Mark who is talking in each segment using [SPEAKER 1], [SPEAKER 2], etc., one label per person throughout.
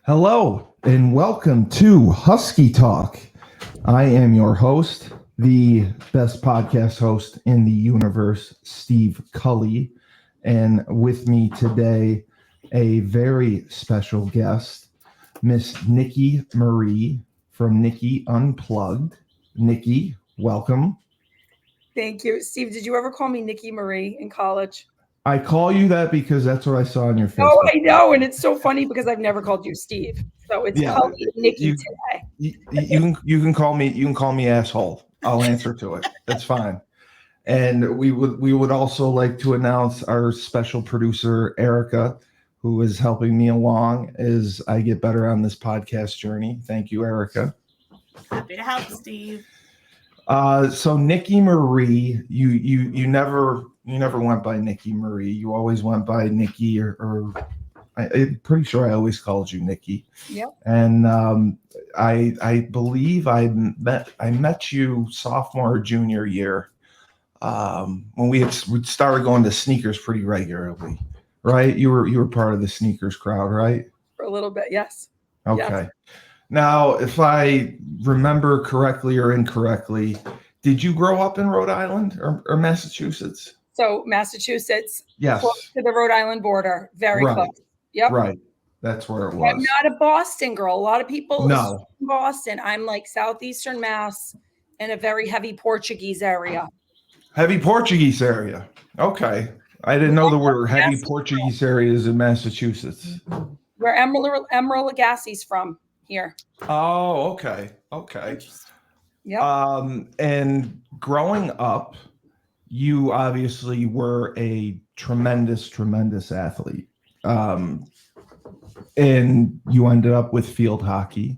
[SPEAKER 1] Hello and welcome to Husky Talk. I am your host, the best podcast host in the universe, Steve Cully. And with me today, a very special guest, Miss Nicki Marie from Nicki Unplugged. Nicki, welcome.
[SPEAKER 2] Thank you. Steve, did you ever call me Nicki Marie in college?
[SPEAKER 1] I call you that because that's what I saw on your Facebook.
[SPEAKER 2] Oh, I know. And it's so funny because I've never called you Steve. So it's Cully Nicki today.
[SPEAKER 1] You can call me asshole. I'll answer to it. That's fine. And we would also like to announce our special producer Erika, who is helping me along as I get better on this podcast journey. Thank you, Erika.
[SPEAKER 3] Happy to help, Steve.
[SPEAKER 1] So Nicki Marie, you never went by Nicki Marie. You always went by Nicki, or I'm pretty sure I always called you Nicki.
[SPEAKER 2] Yep.
[SPEAKER 1] And I believe I met you sophomore or junior year when we started going to sneakers pretty regularly, right? You were part of the sneakers crowd, right?
[SPEAKER 2] For a little bit, yes.
[SPEAKER 1] Okay.
[SPEAKER 2] Yes.
[SPEAKER 1] Now, if I remember correctly or incorrectly, did you grow up in Rhode Island or Massachusetts?
[SPEAKER 2] So Massachusetts,
[SPEAKER 1] Yes.
[SPEAKER 2] close to the Rhode Island border, very
[SPEAKER 1] Right.
[SPEAKER 2] close. Yep.
[SPEAKER 1] Right. That's where it was.
[SPEAKER 2] I'm not a Boston girl. A lot of people
[SPEAKER 1] No.
[SPEAKER 2] assume Boston. I'm like southeastern Mass in a very heavy Portuguese area.
[SPEAKER 1] Heavy Portuguese area. Okay. I didn't know there were heavy
[SPEAKER 2] Yes.
[SPEAKER 1] Portuguese areas in Massachusetts.
[SPEAKER 2] Where Emerald Lagasse's from here.
[SPEAKER 1] Oh, okay. Okay.
[SPEAKER 2] Yep.
[SPEAKER 1] And growing up, you obviously were a tremendous athlete. And you ended up with field hockey.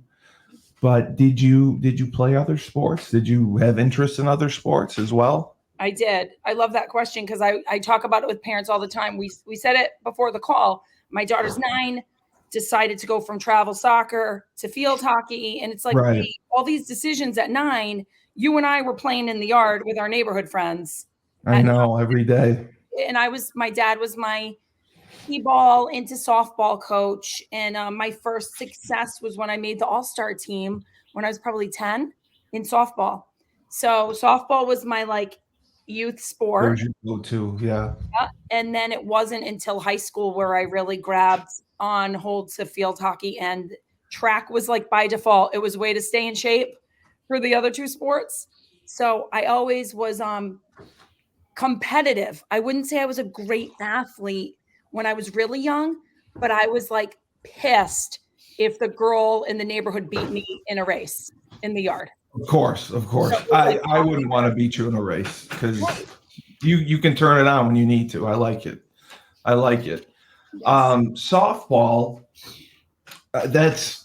[SPEAKER 1] But did you play other sports? Did you have interest in other sports as well?
[SPEAKER 2] I did. I love that question because I talk about it with parents all the time. We said it before the call. My daughter's 9, decided to go from travel soccer to field hockey. And it's like,
[SPEAKER 1] Right.
[SPEAKER 2] hey, all these decisions at 9, you and I were playing in the yard with our neighborhood friends.
[SPEAKER 1] I know, every day.
[SPEAKER 2] And my dad was my t-ball into softball coach. And my first success was when I made the all-star team when I was probably 10 in softball. So softball was my youth sport.
[SPEAKER 1] Where'd you go to? Yeah.
[SPEAKER 2] And then it wasn't until high school where I really grabbed on hold to field hockey, and track was like by default. It was a way to stay in shape for the other two sports. So I always was competitive. I wouldn't say I was a great athlete when I was really young, but I was like pissed if the girl in the neighborhood beat me in a race in the yard.
[SPEAKER 1] Of course. I wouldn't want to beat you in a race because you can turn it on when you need to. I like it.
[SPEAKER 2] Yes.
[SPEAKER 1] Softball, that's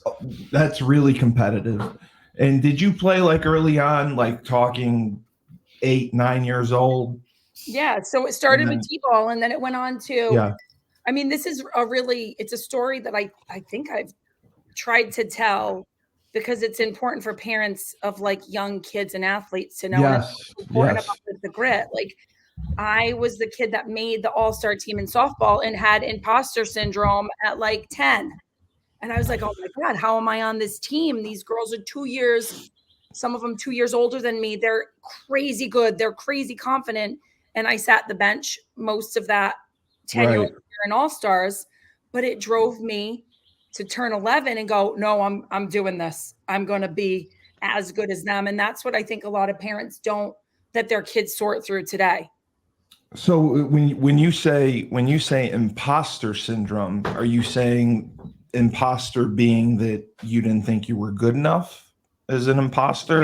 [SPEAKER 1] really competitive. And did you play early on, talking 8, 9 years old?
[SPEAKER 2] Yeah. So it started with t-ball, and then it went on to.
[SPEAKER 1] Yeah.
[SPEAKER 2] I mean, this is it's a story that I think I've tried to tell because it's important for parents of young kids and athletes to know.
[SPEAKER 1] Yes.
[SPEAKER 2] And it's important about the grit. I was the kid that made the all-star team in softball and had imposter syndrome at 10. And I was like, oh my God, how am I on this team? These girls are 2 years, some of them 2 years older than me. They're crazy good. They're crazy confident. And I sat the bench most of that 10-year-old year in all-stars, but it drove me to turn 11 and go, no, I'm doing this. I'm going to be as good as them. And that's what I think a lot of parents don't let their kids sort through today.
[SPEAKER 1] So when you say imposter syndrome, are you saying imposter being that you didn't think you were good enough as an imposter?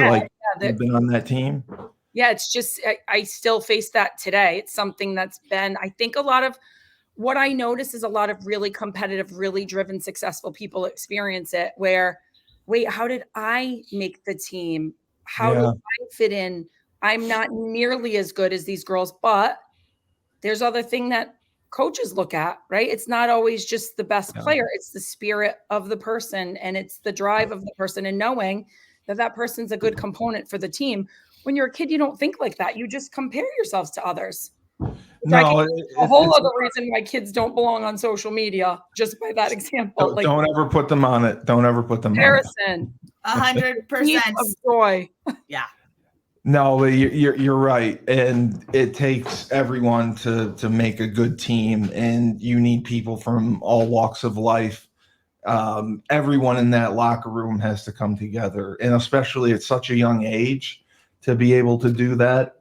[SPEAKER 1] You've been on that team?
[SPEAKER 2] Yeah, it's just, I still face that today. It's something that's been, I think a lot of what I notice is a lot of really competitive, really driven, successful people experience it where, wait, how did I make the team? How do I fit in? I'm not nearly as good as these girls, but there's other thing that coaches look at, right? It's not always just the best player. It's the spirit of the person, and it's the drive of the person, and knowing that person's a good component for the team. When you're a kid, you don't think like that. You just compare yourselves to others.
[SPEAKER 1] No,
[SPEAKER 2] A whole other reason why kids don't belong on social media, just by that example.
[SPEAKER 1] Don't ever put them on it. Don't ever put them on it.
[SPEAKER 2] Comparison.
[SPEAKER 3] 100%.
[SPEAKER 2] Of joy.
[SPEAKER 3] Yeah.
[SPEAKER 1] No, but you're right, and it takes everyone to make a good team, and you need people from all walks of life. Everyone in that locker room has to come together, and especially at such a young age, to be able to do that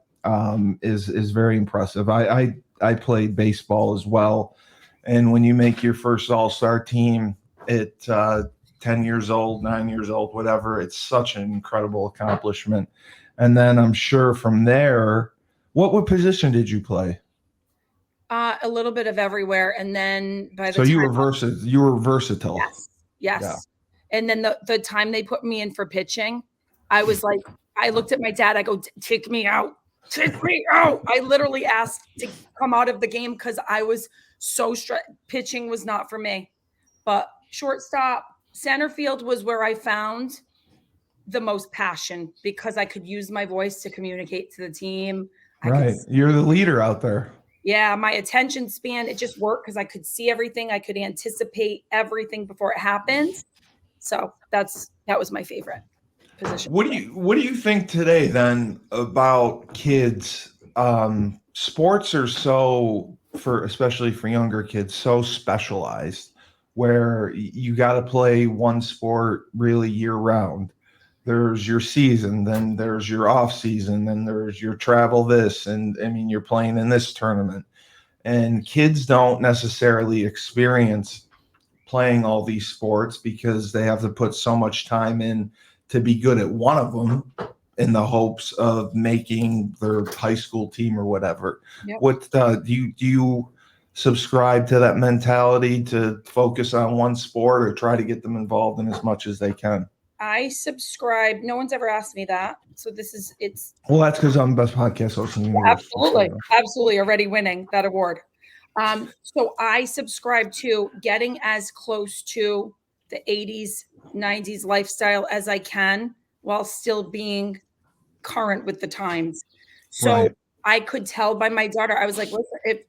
[SPEAKER 1] is very impressive. I played baseball as well, and when you make your first all-star team at 10 years old, 9 years old, whatever, it's such an incredible accomplishment. And then I'm sure from there, what position did you play?
[SPEAKER 2] A little bit of everywhere, and then by the
[SPEAKER 1] So
[SPEAKER 2] time
[SPEAKER 1] you were versatile.
[SPEAKER 2] Yes.
[SPEAKER 1] Yeah.
[SPEAKER 2] And then the time they put me in for pitching, I was like, I looked at my dad. I go, take me out. Take me out. I literally asked to come out of the game because I was so stressed. Pitching was not for me. But shortstop, center field was where I found the most passion because I could use my voice to communicate to the team.
[SPEAKER 1] Right. You're the leader out there.
[SPEAKER 2] Yeah, my attention span, it just worked because I could see everything. I could anticipate everything before it happened. So that was my favorite position.
[SPEAKER 1] What do you think today then about kids? Sports are especially for younger kids, so specialized where you got to play one sport really year round. There's your season, then there's your off season, then there's your travel this, and I mean, you're playing in this tournament, and kids don't necessarily experience playing all these sports because they have to put so much time in to be good at one of them in the hopes of making their high school team or whatever.
[SPEAKER 2] Yep.
[SPEAKER 1] What do you subscribe to that mentality to focus on one sport or try to get them involved in as much as they can?
[SPEAKER 2] I subscribe. No one's ever asked me that. So
[SPEAKER 1] Well, that's because I'm the best podcast host in the universe.
[SPEAKER 2] Absolutely. Already winning that award. So I subscribe to getting as close to the 80s, 90s lifestyle as I can while still being current with the times. So
[SPEAKER 1] Right.
[SPEAKER 2] I could tell by my daughter, I was like, listen, if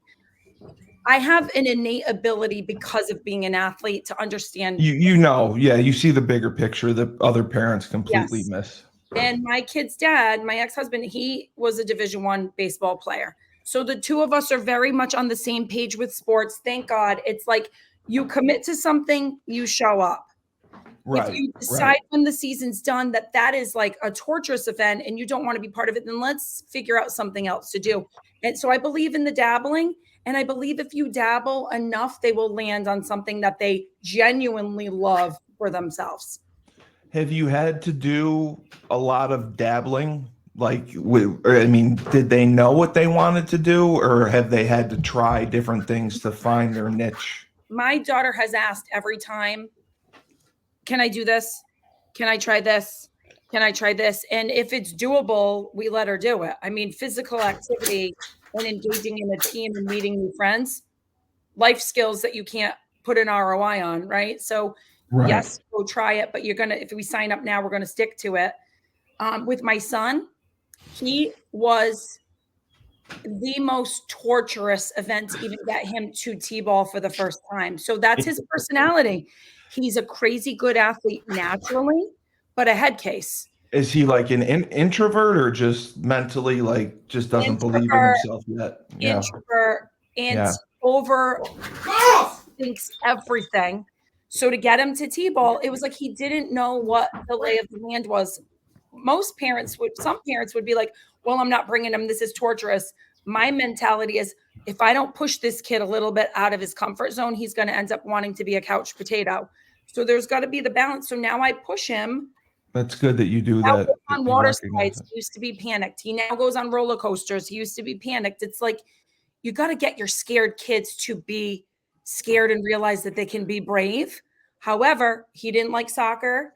[SPEAKER 2] I have an innate ability because of being an athlete to understand.
[SPEAKER 1] You see the bigger picture that other parents completely miss.
[SPEAKER 2] And my kid's dad, my ex-husband, he was a Division I baseball player. So the two of us are very much on the same page with sports. Thank God. It's like you commit to something, you show up.
[SPEAKER 1] Right.
[SPEAKER 2] If you decide when the season's done that is like a torturous event and you don't want to be part of it, then let's figure out something else to do. And so I believe in the dabbling. And I believe if you dabble enough, they will land on something that they genuinely love for themselves.
[SPEAKER 1] Have you had to do a lot of dabbling? Did they know what they wanted to do, or have they had to try different things to find their niche?
[SPEAKER 2] My daughter has asked every time, can I do this? Can I try this? Can I try this? And if it's doable, we let her do it. I mean, physical activity and engaging in a team and meeting new friends, life skills that you can't put an ROI on, right? So yes, go try it, but if we sign up now, we're going to stick to it. With my son, he was the most torturous event to even get him to T-ball for the first time. So that's his personality. He's a crazy good athlete naturally, but a head case.
[SPEAKER 1] Is he like an introvert or just mentally just doesn't believe in himself yet? Yeah.
[SPEAKER 2] Introvert and thinks everything. So to get him to T-ball, it was like he didn't know what the lay of the land was. Some parents would be like, well, I'm not bringing him. This is torturous. My mentality is if I don't push this kid a little bit out of his comfort zone, he's going to end up wanting to be a couch potato. So there's got to be the balance. So now I push him.
[SPEAKER 1] That's good that you do that.
[SPEAKER 2] On water slides, he used to be panicked. He now goes on roller coasters. He used to be panicked. It's like you got to get your scared kids to be scared and realize that they can be brave. However, he didn't like soccer.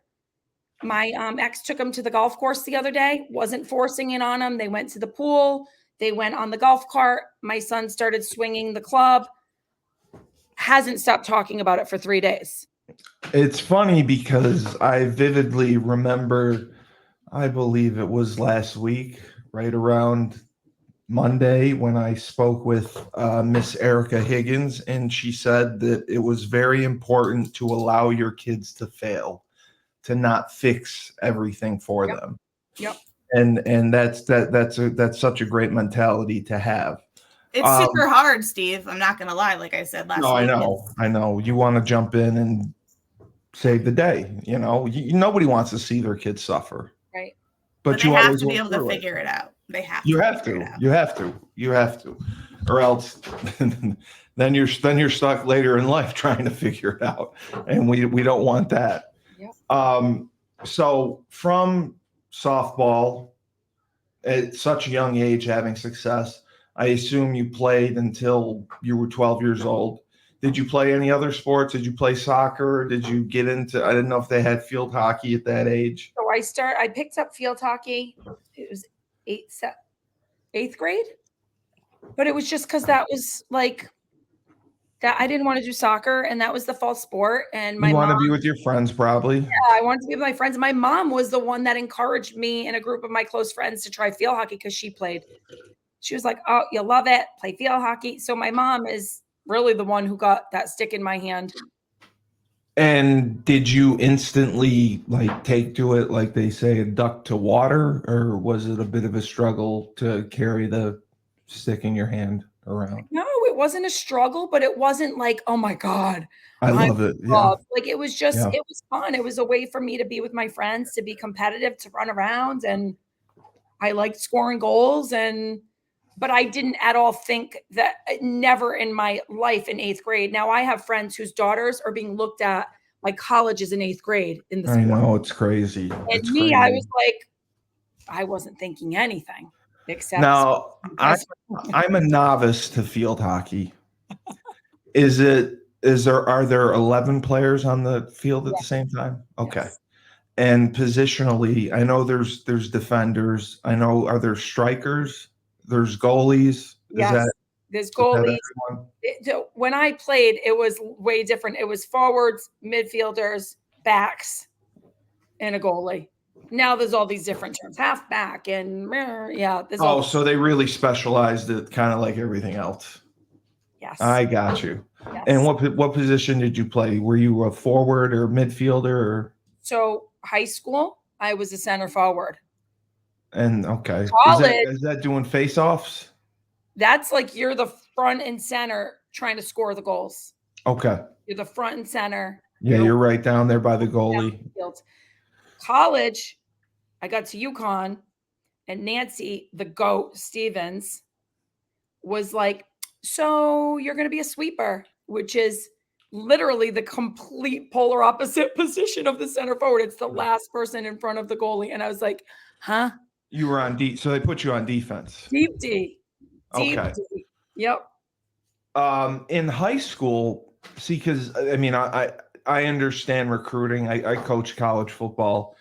[SPEAKER 2] My ex took him to the golf course the other day, wasn't forcing it on him. They went to the pool. They went on the golf cart. My son started swinging the club. Hasn't stopped talking about it for 3 days.
[SPEAKER 1] It's funny because I vividly remember, I believe it was last week, right around Monday when I spoke with Miss Erika Higgins, and she said that it was very important to allow your kids to fail, to not fix everything for them.
[SPEAKER 2] Yep.
[SPEAKER 1] And that's such a great mentality to have.
[SPEAKER 3] It's super hard, Steve. I'm not gonna lie. Like I said last week.
[SPEAKER 1] I know. You want to jump in and save the day. Nobody wants to see their kids suffer.
[SPEAKER 2] Right.
[SPEAKER 3] But they have to be able to figure it out. They have to. You have
[SPEAKER 1] to. Or else then you're stuck later in life trying to figure it out. And we don't want that.
[SPEAKER 2] Yep.
[SPEAKER 1] So from softball at such a young age, having success, I assume you played until you were 12 years old. Did you play any other sports? Did you play soccer? Did you get into, I didn't know if they had field hockey at that age.
[SPEAKER 2] So I picked up field hockey. It was eighth grade, but it was just because that was like that. I didn't want to do soccer, and that was the fall sport. And
[SPEAKER 1] you want to be with your friends, probably.
[SPEAKER 2] Yeah, I wanted to be with my friends. My mom was the one that encouraged me and a group of my close friends to try field hockey because she played. She was like, "Oh, you'll love it. Play field hockey." So my mom is really the one who got that stick in my hand.
[SPEAKER 1] And did you instantly take to it, like they say, a duck to water, or was it a bit of a struggle to carry the stick in your hand around?
[SPEAKER 2] No, it wasn't a struggle, but it wasn't like, oh my God.
[SPEAKER 1] I love it. Yeah.
[SPEAKER 2] Like it was just, It was fun. It was a way for me to be with my friends, to be competitive, to run around. And I liked scoring goals. But I didn't at all think that, never in my life in eighth grade. Now I have friends whose daughters are being looked at like colleges in eighth grade in the sport.
[SPEAKER 1] I know, it's crazy.
[SPEAKER 2] And me, I was like, I wasn't thinking anything except.
[SPEAKER 1] Now, I'm a novice to field hockey. Are there 11 players on the field at the same time? Okay. Yes. And positionally, I know there's defenders. I know, are there strikers? There's goalies.
[SPEAKER 2] Yes, there's goalies. When I played, it was way different. It was forwards, midfielders, backs, and a goalie. Now there's all these different terms, halfback, and
[SPEAKER 1] so they really specialized it, kind of like everything else.
[SPEAKER 2] Yes,
[SPEAKER 1] I got you.
[SPEAKER 2] Yes.
[SPEAKER 1] And what position did you play? Were you a forward or midfielder? Or?
[SPEAKER 2] So high school, I was a center forward.
[SPEAKER 1] And okay,
[SPEAKER 2] college,
[SPEAKER 1] is that doing face-offs?
[SPEAKER 2] That's like you're the front and center trying to score the goals.
[SPEAKER 1] Okay,
[SPEAKER 2] you're the front and center.
[SPEAKER 1] Yeah, you're right down there by the goalie.
[SPEAKER 2] College, I got to UConn, and Nancy, the GOAT Stevens, was like, "So you're going to be a sweeper," which is literally the complete polar opposite position of the center forward. It's the last person in front of the goalie, and I was like, "Huh."
[SPEAKER 1] You were on D, so they put you on defense.
[SPEAKER 2] Deep D.
[SPEAKER 1] Okay.
[SPEAKER 2] D. Yep.
[SPEAKER 1] In high school, see, because I understand recruiting. I coach college football.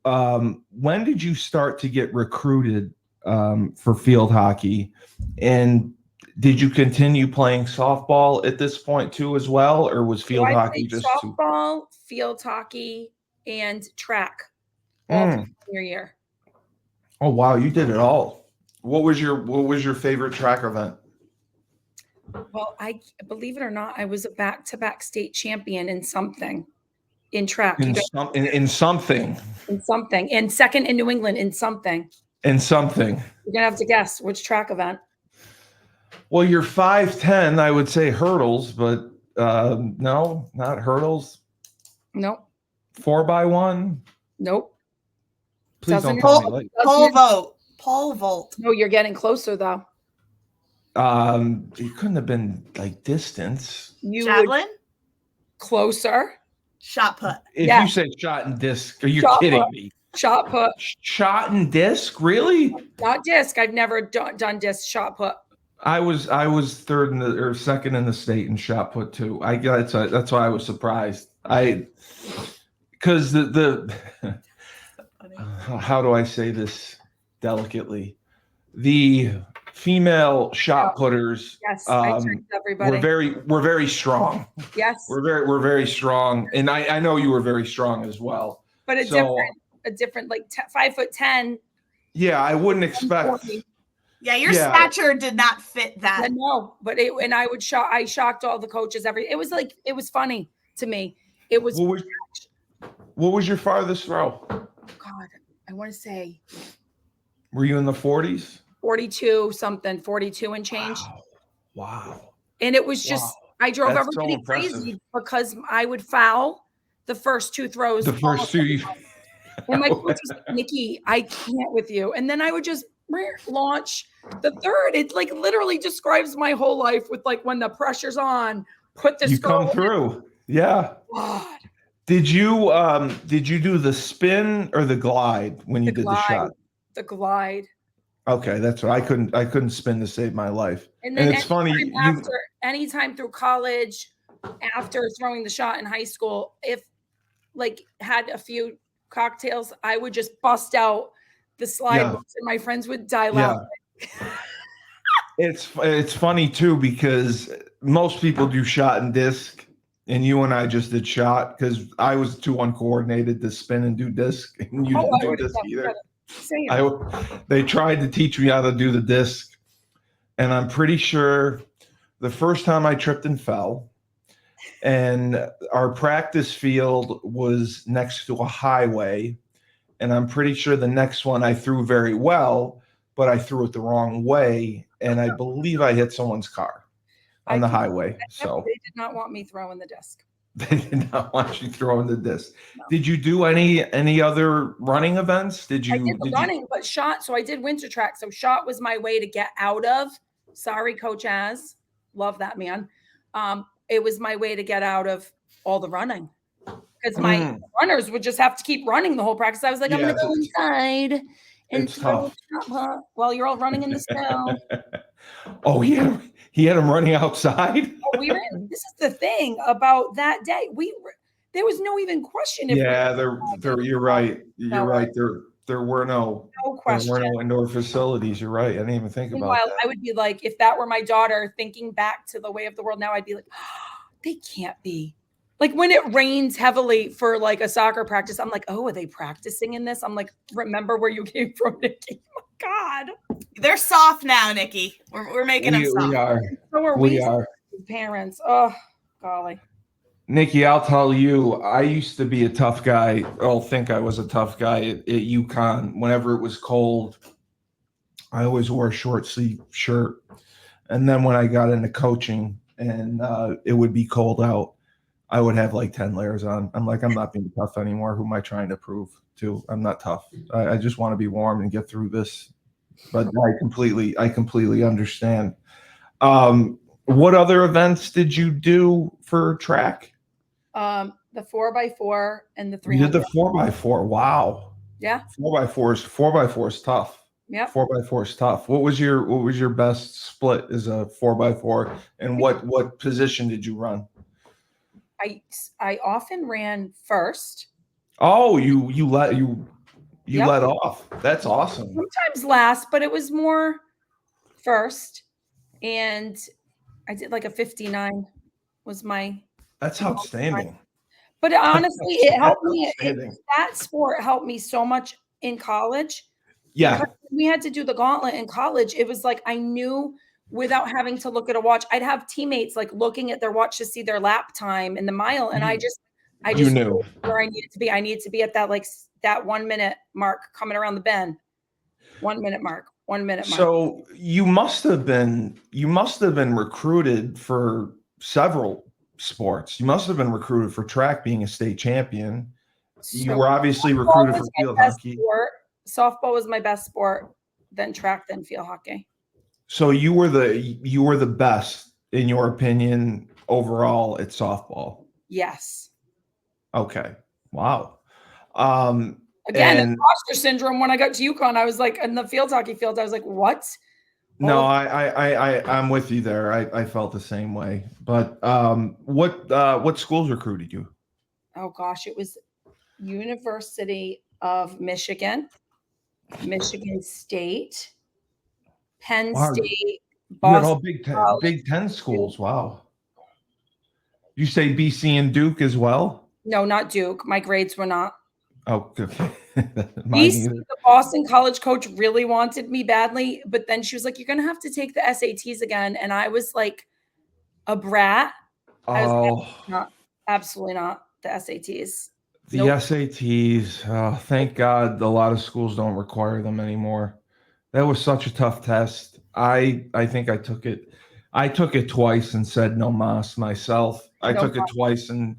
[SPEAKER 1] When did you start to get recruited for field hockey? And did you continue playing softball at this point too, as well, or was field hockey just
[SPEAKER 2] softball, field hockey, and track all through your year?
[SPEAKER 1] Oh wow, you did it all. What was your favorite track event?
[SPEAKER 2] Well, I believe it or not, I was a back-to-back state champion in something, in track.
[SPEAKER 1] In something.
[SPEAKER 2] And second in New England in something.
[SPEAKER 1] In something.
[SPEAKER 2] You're gonna have to guess which track event.
[SPEAKER 1] Well, you're 5'10", I would say hurdles, but no, not hurdles.
[SPEAKER 2] Nope.
[SPEAKER 1] 4x1.
[SPEAKER 2] Nope.
[SPEAKER 1] Please don't tell me like
[SPEAKER 3] pole vault.
[SPEAKER 2] No, you're getting closer though.
[SPEAKER 1] It couldn't have been like distance.
[SPEAKER 3] Javelin?
[SPEAKER 2] Closer.
[SPEAKER 3] Shot put.
[SPEAKER 1] If you say shot and disc, are you kidding me?
[SPEAKER 2] Shot put.
[SPEAKER 1] Shot and disc, really?
[SPEAKER 2] Not disc. I've never done disc. Shot put.
[SPEAKER 1] I was third or second in the state in shot put too. That's why I was surprised. Because the how do I say this delicately? The female shot putters,
[SPEAKER 2] everybody.
[SPEAKER 1] we're very strong.
[SPEAKER 2] Yes,
[SPEAKER 1] we're very strong, and I know you were very strong as well.
[SPEAKER 2] But a different like 5'10".
[SPEAKER 1] Yeah, I wouldn't expect.
[SPEAKER 2] 40.
[SPEAKER 3] Yeah, your stature did not fit that.
[SPEAKER 2] Yeah, no, but I shocked all the coaches. It was funny to me. It was.
[SPEAKER 1] What was your farthest throw?
[SPEAKER 2] God, I want to say.
[SPEAKER 1] Were you in the 40s?
[SPEAKER 2] 42 something, 42 and change.
[SPEAKER 1] Wow.
[SPEAKER 2] And it was just, I drove everybody crazy because I would foul the first two throws.
[SPEAKER 1] The first two.
[SPEAKER 2] And my coach was like, Nicki, I can't with you. And then I would just launch the third. It like literally describes my whole life with like when the pressure's on, put this.
[SPEAKER 1] You come through. Yeah.
[SPEAKER 2] God.
[SPEAKER 1] Did you do the spin or the glide when you did the shot?
[SPEAKER 2] The glide.
[SPEAKER 1] Okay, that's what I couldn't spin to save my life. And then it's funny.
[SPEAKER 2] Anytime through college, after throwing the shot in high school, if like had a few cocktails, I would just bust out the slide books and my friends would die laughing.
[SPEAKER 1] It's funny too because most people do shot and disc, and you and I just did shot because I was too uncoordinated to spin and do disc, and you didn't do disc either. They tried to teach me how to do the disc, and I'm pretty sure the first time I tripped and fell, and our practice field was next to a highway, and I'm pretty sure the next one I threw very well, but I threw it the wrong way, and I believe I hit someone's car on the highway. So
[SPEAKER 2] they did not want me throwing the disc.
[SPEAKER 1] They did not want you throwing the disc. No. Did you do any other running events? I
[SPEAKER 2] did running, but shot. So I did winter track. So shot was my way to get out of. Sorry, Coach Az. Love that man. It was my way to get out of all the running because my runners would just have to keep running the whole practice. I was like, I'm going to go inside and throw Shotput while you're all running in the snow.
[SPEAKER 1] Oh, yeah. He had him running outside.
[SPEAKER 2] This is the thing about that day. There was no even question.
[SPEAKER 1] You're right. You're right. There were no question. There were no indoor facilities. You're right. I didn't even think about that.
[SPEAKER 2] I would be like, if that were my daughter thinking back to the way of the world now, I'd be like, oh, they can't be. Like when it rains heavily for like a soccer practice, I'm like, oh, are they practicing in this? I'm like, remember where you came from, Nicki? Oh my God.
[SPEAKER 3] They're soft now, Nicki. We're making them soft.
[SPEAKER 1] We are.
[SPEAKER 2] So are we parents. Oh, golly.
[SPEAKER 1] Nicki, I'll tell you, I used to be a tough guy. I'll think I was a tough guy at UConn. Whenever it was cold, I always wore a short sleeve shirt. And then when I got into coaching and it would be cold out, I would have like 10 layers on. I'm like, I'm not being tough anymore. Who am I trying to prove to? I'm not tough. I just want to be warm and get through this. But I completely understand. What other events did you do for track?
[SPEAKER 2] The 4x4 and the 300.
[SPEAKER 1] You did the 4x4. Wow.
[SPEAKER 2] Yeah.
[SPEAKER 1] 4x4 is tough.
[SPEAKER 2] Yeah.
[SPEAKER 1] 4x4 is tough. What was your best split as a 4x4, and what position did you run?
[SPEAKER 2] I often ran first.
[SPEAKER 1] Oh, you let off. That's awesome.
[SPEAKER 2] Sometimes last, but it was more first. And I did like a 59 was my.
[SPEAKER 1] That's outstanding.
[SPEAKER 2] But honestly, it helped me. That sport helped me so much in college.
[SPEAKER 1] Yeah.
[SPEAKER 2] We had to do the gauntlet in college. It was like I knew without having to look at a watch. I'd have teammates like looking at their watch to see their lap time in the mile. And I just knew where I needed to be. I needed to be at that 1 minute mark coming around the bend. 1 minute mark. 1 minute mark.
[SPEAKER 1] So you must have been recruited for several sports. You must have been recruited for track, being a state champion. You were obviously recruited for field hockey.
[SPEAKER 2] Softball was my best sport, then track, then field hockey.
[SPEAKER 1] So you were the best, in your opinion, overall at softball.
[SPEAKER 2] Yes.
[SPEAKER 1] Okay. Wow.
[SPEAKER 2] Again, imposter syndrome. When I got to UConn, I was like, in the field hockey field, I was like, what?
[SPEAKER 1] No, I'm with you there. I felt the same way. But what schools recruited you?
[SPEAKER 2] Oh gosh, it was University of Michigan, Michigan State, Penn State, Boston.
[SPEAKER 1] You had all Big Ten schools. Wow. You say BC and Duke as well?
[SPEAKER 2] No, not Duke. My grades were not.
[SPEAKER 1] Oh, okay.
[SPEAKER 2] The Boston college coach really wanted me badly, but then she was like, "You're going to have to take the SATs again." And I was like a brat. I was absolutely not the SATs.
[SPEAKER 1] The SATs, thank God a lot of schools don't require them anymore. That was such a tough test. I think I took it. I took it twice and said no mas myself. I took it twice and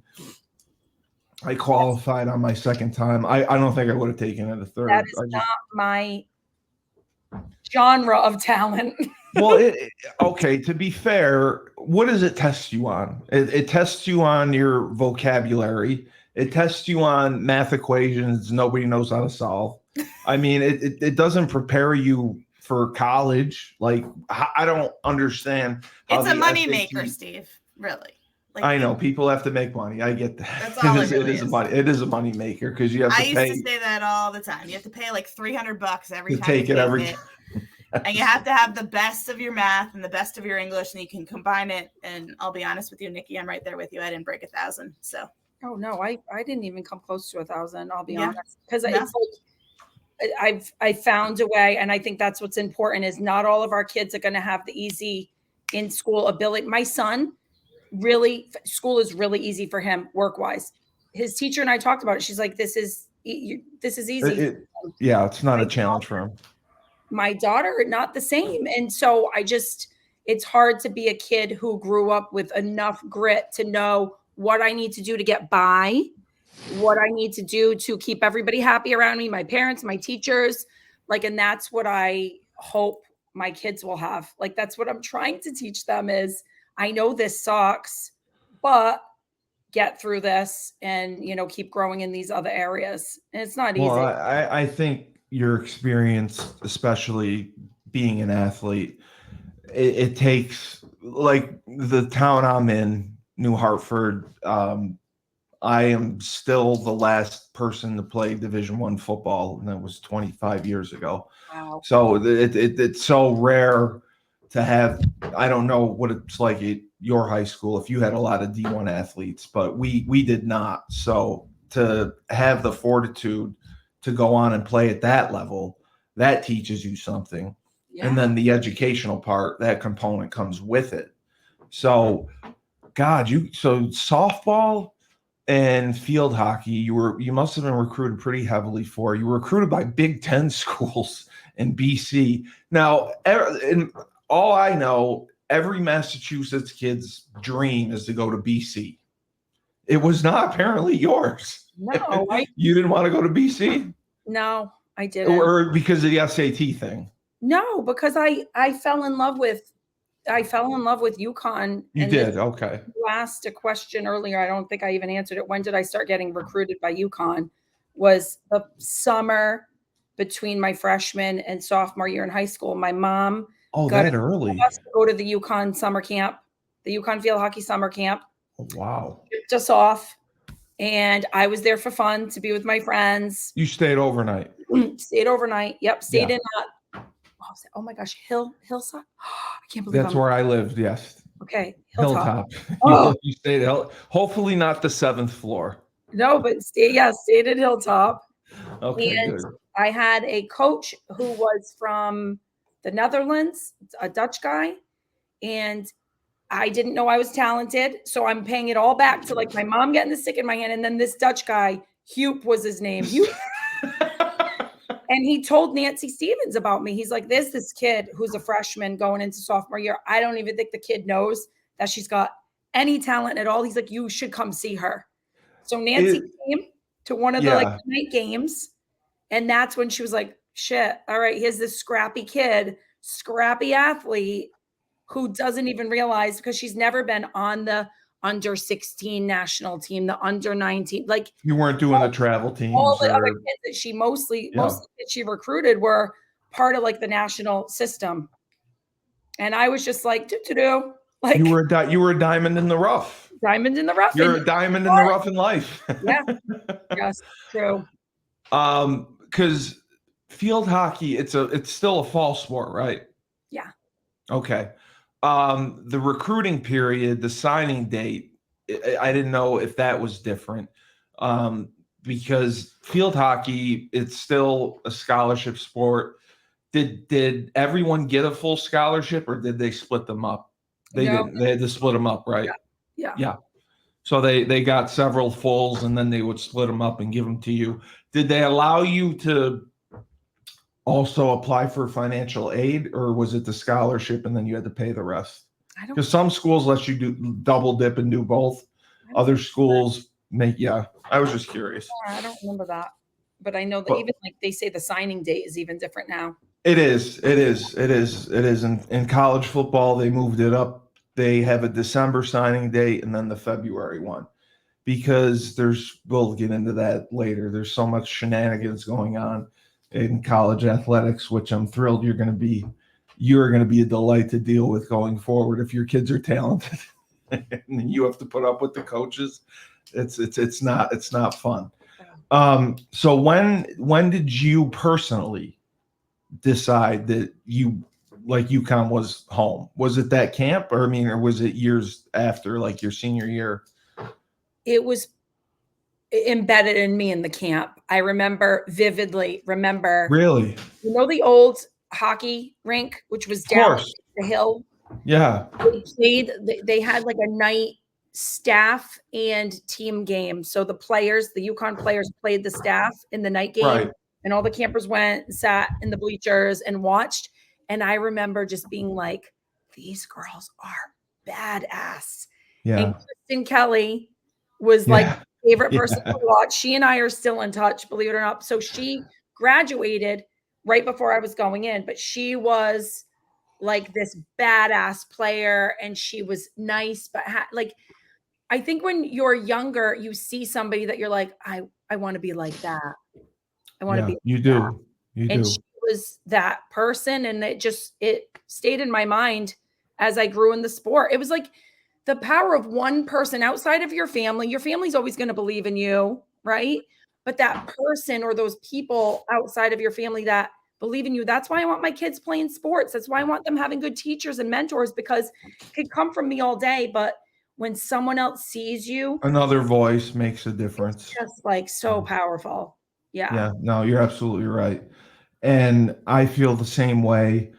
[SPEAKER 1] I qualified on my second time. I don't think I would have taken it a third.
[SPEAKER 2] That is not my genre of talent.
[SPEAKER 1] Well, okay, to be fair, what does it test you on? It tests you on your vocabulary. It tests you on math equations nobody knows how to solve. I mean, it doesn't prepare you for college. Like, I don't understand how
[SPEAKER 3] it's a money
[SPEAKER 1] SAT
[SPEAKER 3] maker, Steve. Really. Like,
[SPEAKER 1] I know people have to make money. I get that.
[SPEAKER 3] That's all it
[SPEAKER 1] is a money maker because you have to pay.
[SPEAKER 3] I used to say that all the time. You have to pay like $300 every time
[SPEAKER 1] take
[SPEAKER 3] you
[SPEAKER 1] it every
[SPEAKER 3] time. And you have to have the best of your math and the best of your English, and you can combine it. And I'll be honest with you, Nicki, I'm right there with you. I didn't break 1,000. So.
[SPEAKER 2] Oh no, I didn't even come close to 1,000. I'll be honest, because it's like I found a way, and I think that's what's important. Is not all of our kids are going to have the easy in school ability. My son, really, school is really easy for him work wise. His teacher and I talked about it. She's like, "This is easy."
[SPEAKER 1] It's not a challenge for him.
[SPEAKER 2] My daughter, not the same. And so it's hard to be a kid who grew up with enough grit to know what I need to do to get by, what I need to do to keep everybody happy around me, my parents, my teachers, like, and that's what I hope my kids will have. Like, that's what I'm trying to teach them is I know this sucks, but get through this and, keep growing in these other areas. And it's not easy.
[SPEAKER 1] Well, I think your experience, especially being an athlete, it takes, like the town I'm in, New Hartford. I am still the last person to play Division I football, and that was 25 years ago.
[SPEAKER 2] Wow.
[SPEAKER 1] So it's so rare to have. I don't know what it's like at your high school if you had a lot of D1 athletes, but we did not. So to have the fortitude to go on and play at that level, that teaches you something. Yeah. And then the educational part, that component comes with it. So, God, so softball and field hockey, you must have been recruited pretty heavily for. You were recruited by Big Ten schools in BC. Now, and all I know, every Massachusetts kid's dream is to go to BC. It was not apparently yours.
[SPEAKER 2] No,
[SPEAKER 1] you didn't want to go to BC?
[SPEAKER 2] No, I didn't.
[SPEAKER 1] Or because of the SAT thing?
[SPEAKER 2] No, because I fell in love with UConn.
[SPEAKER 1] You did? Okay.
[SPEAKER 2] You asked a question earlier. I don't think I even answered it. When did I start getting recruited by UConn? Was the summer between my freshman and sophomore year in high school. My mom
[SPEAKER 1] that early.
[SPEAKER 2] Us to go to the UConn summer camp, the UConn field hockey summer camp.
[SPEAKER 1] Oh, wow.
[SPEAKER 2] Shipped us off. And I was there for fun to be with my friends.
[SPEAKER 1] You stayed overnight?
[SPEAKER 2] Stayed overnight. Yep. Stayed in oh my gosh, Hillside. I can't believe
[SPEAKER 1] that's where I lived. Yes.
[SPEAKER 2] Okay.
[SPEAKER 1] Hilltop.
[SPEAKER 2] Oh.
[SPEAKER 1] You stayed hopefully not the 7th floor.
[SPEAKER 2] No, but stayed at Hilltop.
[SPEAKER 1] Okay.
[SPEAKER 2] And good. I had a coach who was from the Netherlands, a Dutch guy, and I didn't know I was talented. So I'm paying it all back to like my mom getting the stick in my hand. And then this Dutch guy, Hupe was his name. And he told Nancy Stevens about me. He's like, there's this kid who's a freshman going into sophomore year. I don't even think the kid knows that she's got any talent at all. He's like, you should come see her. So Nancy came to one of the night games. And that's when she was like, shit, all right, here's this scrappy kid, scrappy athlete who doesn't even realize because she's never been on the under 16 national team, the under 19, like
[SPEAKER 1] you weren't doing the travel teams.
[SPEAKER 2] All the other kids that she mostly that she recruited were part of like the national system. And I was just like, like
[SPEAKER 1] you were a diamond in the rough.
[SPEAKER 2] Diamond in the rough.
[SPEAKER 1] You're a diamond in the rough in life.
[SPEAKER 2] Yeah. Yes, true.
[SPEAKER 1] Because field hockey, it's still a fall sport, right?
[SPEAKER 2] Yeah.
[SPEAKER 1] Okay. The recruiting period, the signing date, I didn't know if that was different. because field hockey, it's still a scholarship sport. Did everyone get a full scholarship, or did they split them up? They
[SPEAKER 2] No.
[SPEAKER 1] didn't. They had to split them up, right?
[SPEAKER 2] Yeah.
[SPEAKER 1] Yeah. So they got several fulls, and then they would split them up and give them to you. Did they allow you to also apply for financial aid, or was it the scholarship and then you had to pay the rest?
[SPEAKER 2] I don't.
[SPEAKER 1] Because some schools let you do double dip and do both. Other schools make, yeah. I was just curious.
[SPEAKER 2] I don't remember that, but I know that
[SPEAKER 1] But-
[SPEAKER 2] even like they say the signing date is even different now.
[SPEAKER 1] It is. In college football, they moved it up. They have a December signing date and then the February one, because we'll get into that later. There's so much shenanigans going on in college athletics, which I'm thrilled you're going to be a delight to deal with going forward. If your kids are talented and you have to put up with the coaches, it's not fun. So when did you personally decide that you like UConn was home? Was it that camp, or was it years after, like your senior year?
[SPEAKER 2] It was embedded in me in the camp. I vividly remember.
[SPEAKER 1] Really?
[SPEAKER 2] You know the old hockey rink, which was down the hill?
[SPEAKER 1] Yeah.
[SPEAKER 2] They had like a night staff and team game. So the UConn players played the staff in the night game.
[SPEAKER 1] Right.
[SPEAKER 2] And all the campers went and sat in the bleachers and watched. And I remember just being like, these girls are badass.
[SPEAKER 1] Yeah.
[SPEAKER 2] And Kristen Kelly was like my favorite person to watch. She and I are still in touch, believe it or not. So she graduated right before I was going in, but she was like this badass player, and she was nice, but like, I think when you're younger, you see somebody that you're like, I want to be like that. I want to be.
[SPEAKER 1] You do. You
[SPEAKER 2] and
[SPEAKER 1] do.
[SPEAKER 2] she was that person, and it stayed in my mind as I grew in the sport. It was like the power of one person outside of your family. Your family's always going to believe in you, right? But that person or those people outside of your family that believe in you. That's why I want my kids playing sports. That's why I want them having good teachers and mentors, because it could come from me all day, but when someone else sees you,
[SPEAKER 1] another voice makes a difference.
[SPEAKER 2] It's just like so powerful. Yeah.
[SPEAKER 1] Yeah, no, you're absolutely right. And I feel the same way.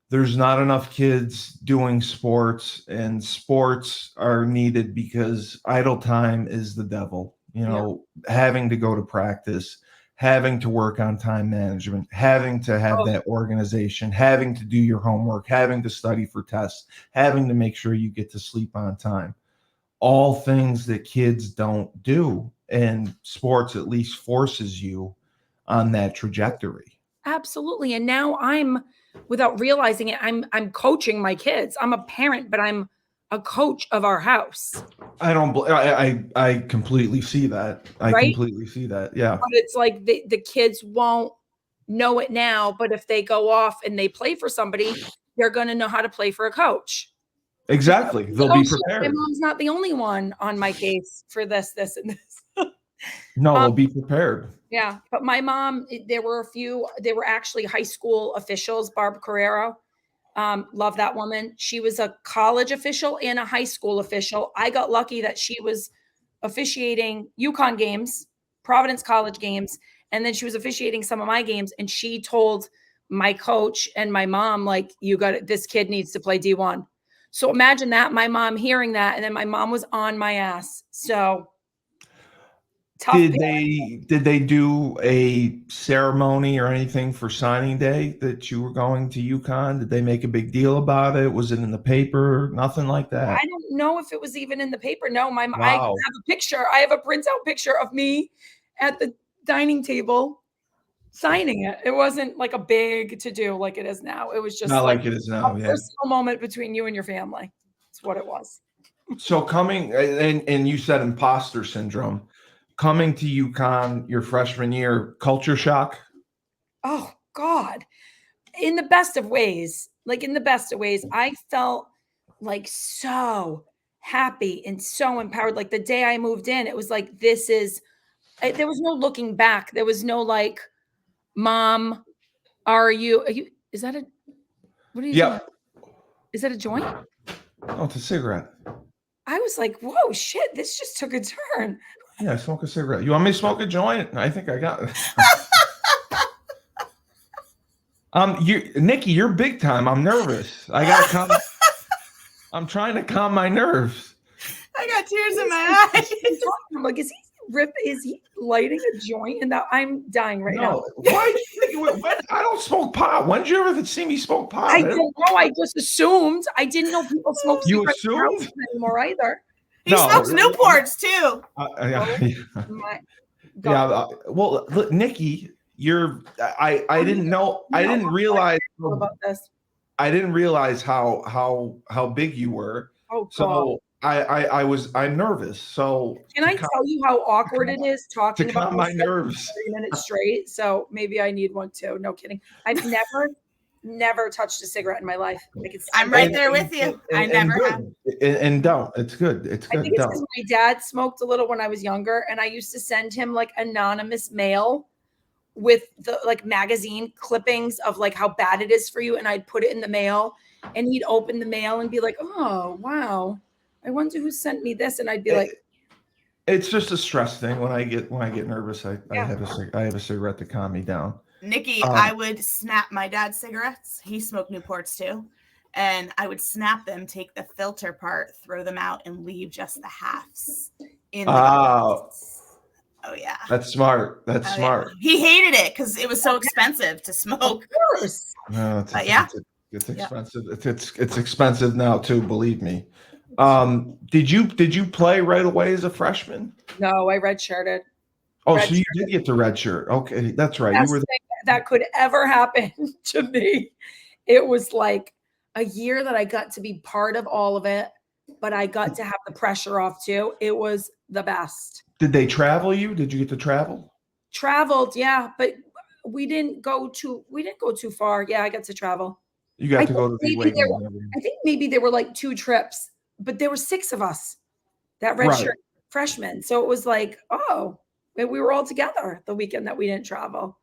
[SPEAKER 1] There's not enough kids doing sports, and sports are needed because idle time is the devil. Having to go to practice, having to work on time management, having to have that organization, having to do your homework, having to study for tests, having to make sure you get to sleep on time. All things that kids don't do, and sports at least forces you on that trajectory.
[SPEAKER 2] Absolutely. And now without realizing it, I'm coaching my kids. I'm a parent, but I'm a coach of our house.
[SPEAKER 1] I completely see that. Completely see that. Yeah.
[SPEAKER 2] But it's like the kids won't know it now, but if they go off and they play for somebody, they're going to know how to play for a coach.
[SPEAKER 1] Exactly. They'll be prepared.
[SPEAKER 2] My mom's not the only one on my case for this, and this.
[SPEAKER 1] No, they'll be prepared.
[SPEAKER 2] Yeah. But my mom, they were actually high school officials. Barb Carrero. Love that woman. She was a college official and a high school official. I got lucky that she was officiating UConn games, Providence College games, and then she was officiating some of my games. And she told my coach and my mom, like, this kid needs to play D1. So imagine that, my mom hearing that, and then my mom was on my ass. So tough.
[SPEAKER 1] Did they do a ceremony or anything for signing day that you were going to UConn? Did they make a big deal about it? Was it in the paper? Nothing like that.
[SPEAKER 2] I don't know if it was even in the paper. No,
[SPEAKER 1] Wow.
[SPEAKER 2] I have a picture. I have a printout picture of me at the dining table signing it. It wasn't like a big to do like it is now. It was just
[SPEAKER 1] not like it is now.
[SPEAKER 2] a
[SPEAKER 1] Yeah.
[SPEAKER 2] personal moment between you and your family. That's what it was.
[SPEAKER 1] So coming, and you said imposter syndrome, coming to UConn your freshman year, culture shock?
[SPEAKER 2] Oh God. In the best of ways. Like in the best of ways. I felt like so happy and so empowered. Like the day I moved in, it was like, there was no looking back. There was no like, Mom, are you, is that what are you doing? Is that a joint?
[SPEAKER 1] Oh, it's a cigarette.
[SPEAKER 2] I was like, whoa, shit, this just took a turn.
[SPEAKER 1] Yeah, smoke a cigarette. You want me to smoke a joint? I think I got it. Nicki, you're big time. I'm nervous. I gotta calm. I'm trying to calm my nerves.
[SPEAKER 3] I got tears in my eyes.
[SPEAKER 2] I'm like, is he lighting a joint? And I'm dying right now.
[SPEAKER 1] Why do you think I don't smoke pot? When did you ever see me smoke pot?
[SPEAKER 2] I don't know. I just assumed. I didn't know people smoke cigarettes anymore either.
[SPEAKER 3] He smokes Newports too.
[SPEAKER 1] Well, look, Nicki, I didn't know. I didn't realize
[SPEAKER 2] about this.
[SPEAKER 1] I didn't realize how big you were.
[SPEAKER 2] Oh, God.
[SPEAKER 1] So I'm nervous. So
[SPEAKER 2] can I tell you how awkward it is talking about
[SPEAKER 1] my nerves
[SPEAKER 2] 30 minutes straight? So maybe I need one too. No kidding. I've never touched a cigarette in my life.
[SPEAKER 3] I'm right there with you. I never have.
[SPEAKER 1] And don't. It's good. It's good.
[SPEAKER 2] I think it's because my dad smoked a little when I was younger, and I used to send him like anonymous mail with the like magazine clippings of like how bad it is for you, and I'd put it in the mail, and he'd open the mail and be like, "Oh, wow. I wonder who sent me this," and I'd be like,
[SPEAKER 1] "It's just a stress thing. When I get nervous, I have a cigarette to calm me down."
[SPEAKER 3] Nicki, I would snap my dad's cigarettes. He smoked Newports too, and I would snap them, take the filter part, throw them out, and leave just the halves in. Oh yeah,
[SPEAKER 1] that's smart. That's smart.
[SPEAKER 3] Yeah. He hated it because it was so expensive to smoke. Of
[SPEAKER 2] course.
[SPEAKER 1] No, it's expensive. It's expensive now too. Believe me. Did you play right away as a freshman?
[SPEAKER 2] No, I redshirted.
[SPEAKER 1] Oh, so you did get the red shirt. Okay, that's right.
[SPEAKER 2] You were that could ever happen to me. It was like a year that I got to be part of all of it, but I got to have the pressure off too. It was the best.
[SPEAKER 1] Did they travel you? Did you get to travel?
[SPEAKER 2] Traveled, yeah, but we didn't go too far. Yeah, I got to travel.
[SPEAKER 1] You got to go to the
[SPEAKER 2] I think maybe there were like 2 trips, but there were 6 of us that redshirt freshmen. So it was like, oh, we were all together the weekend that we didn't travel.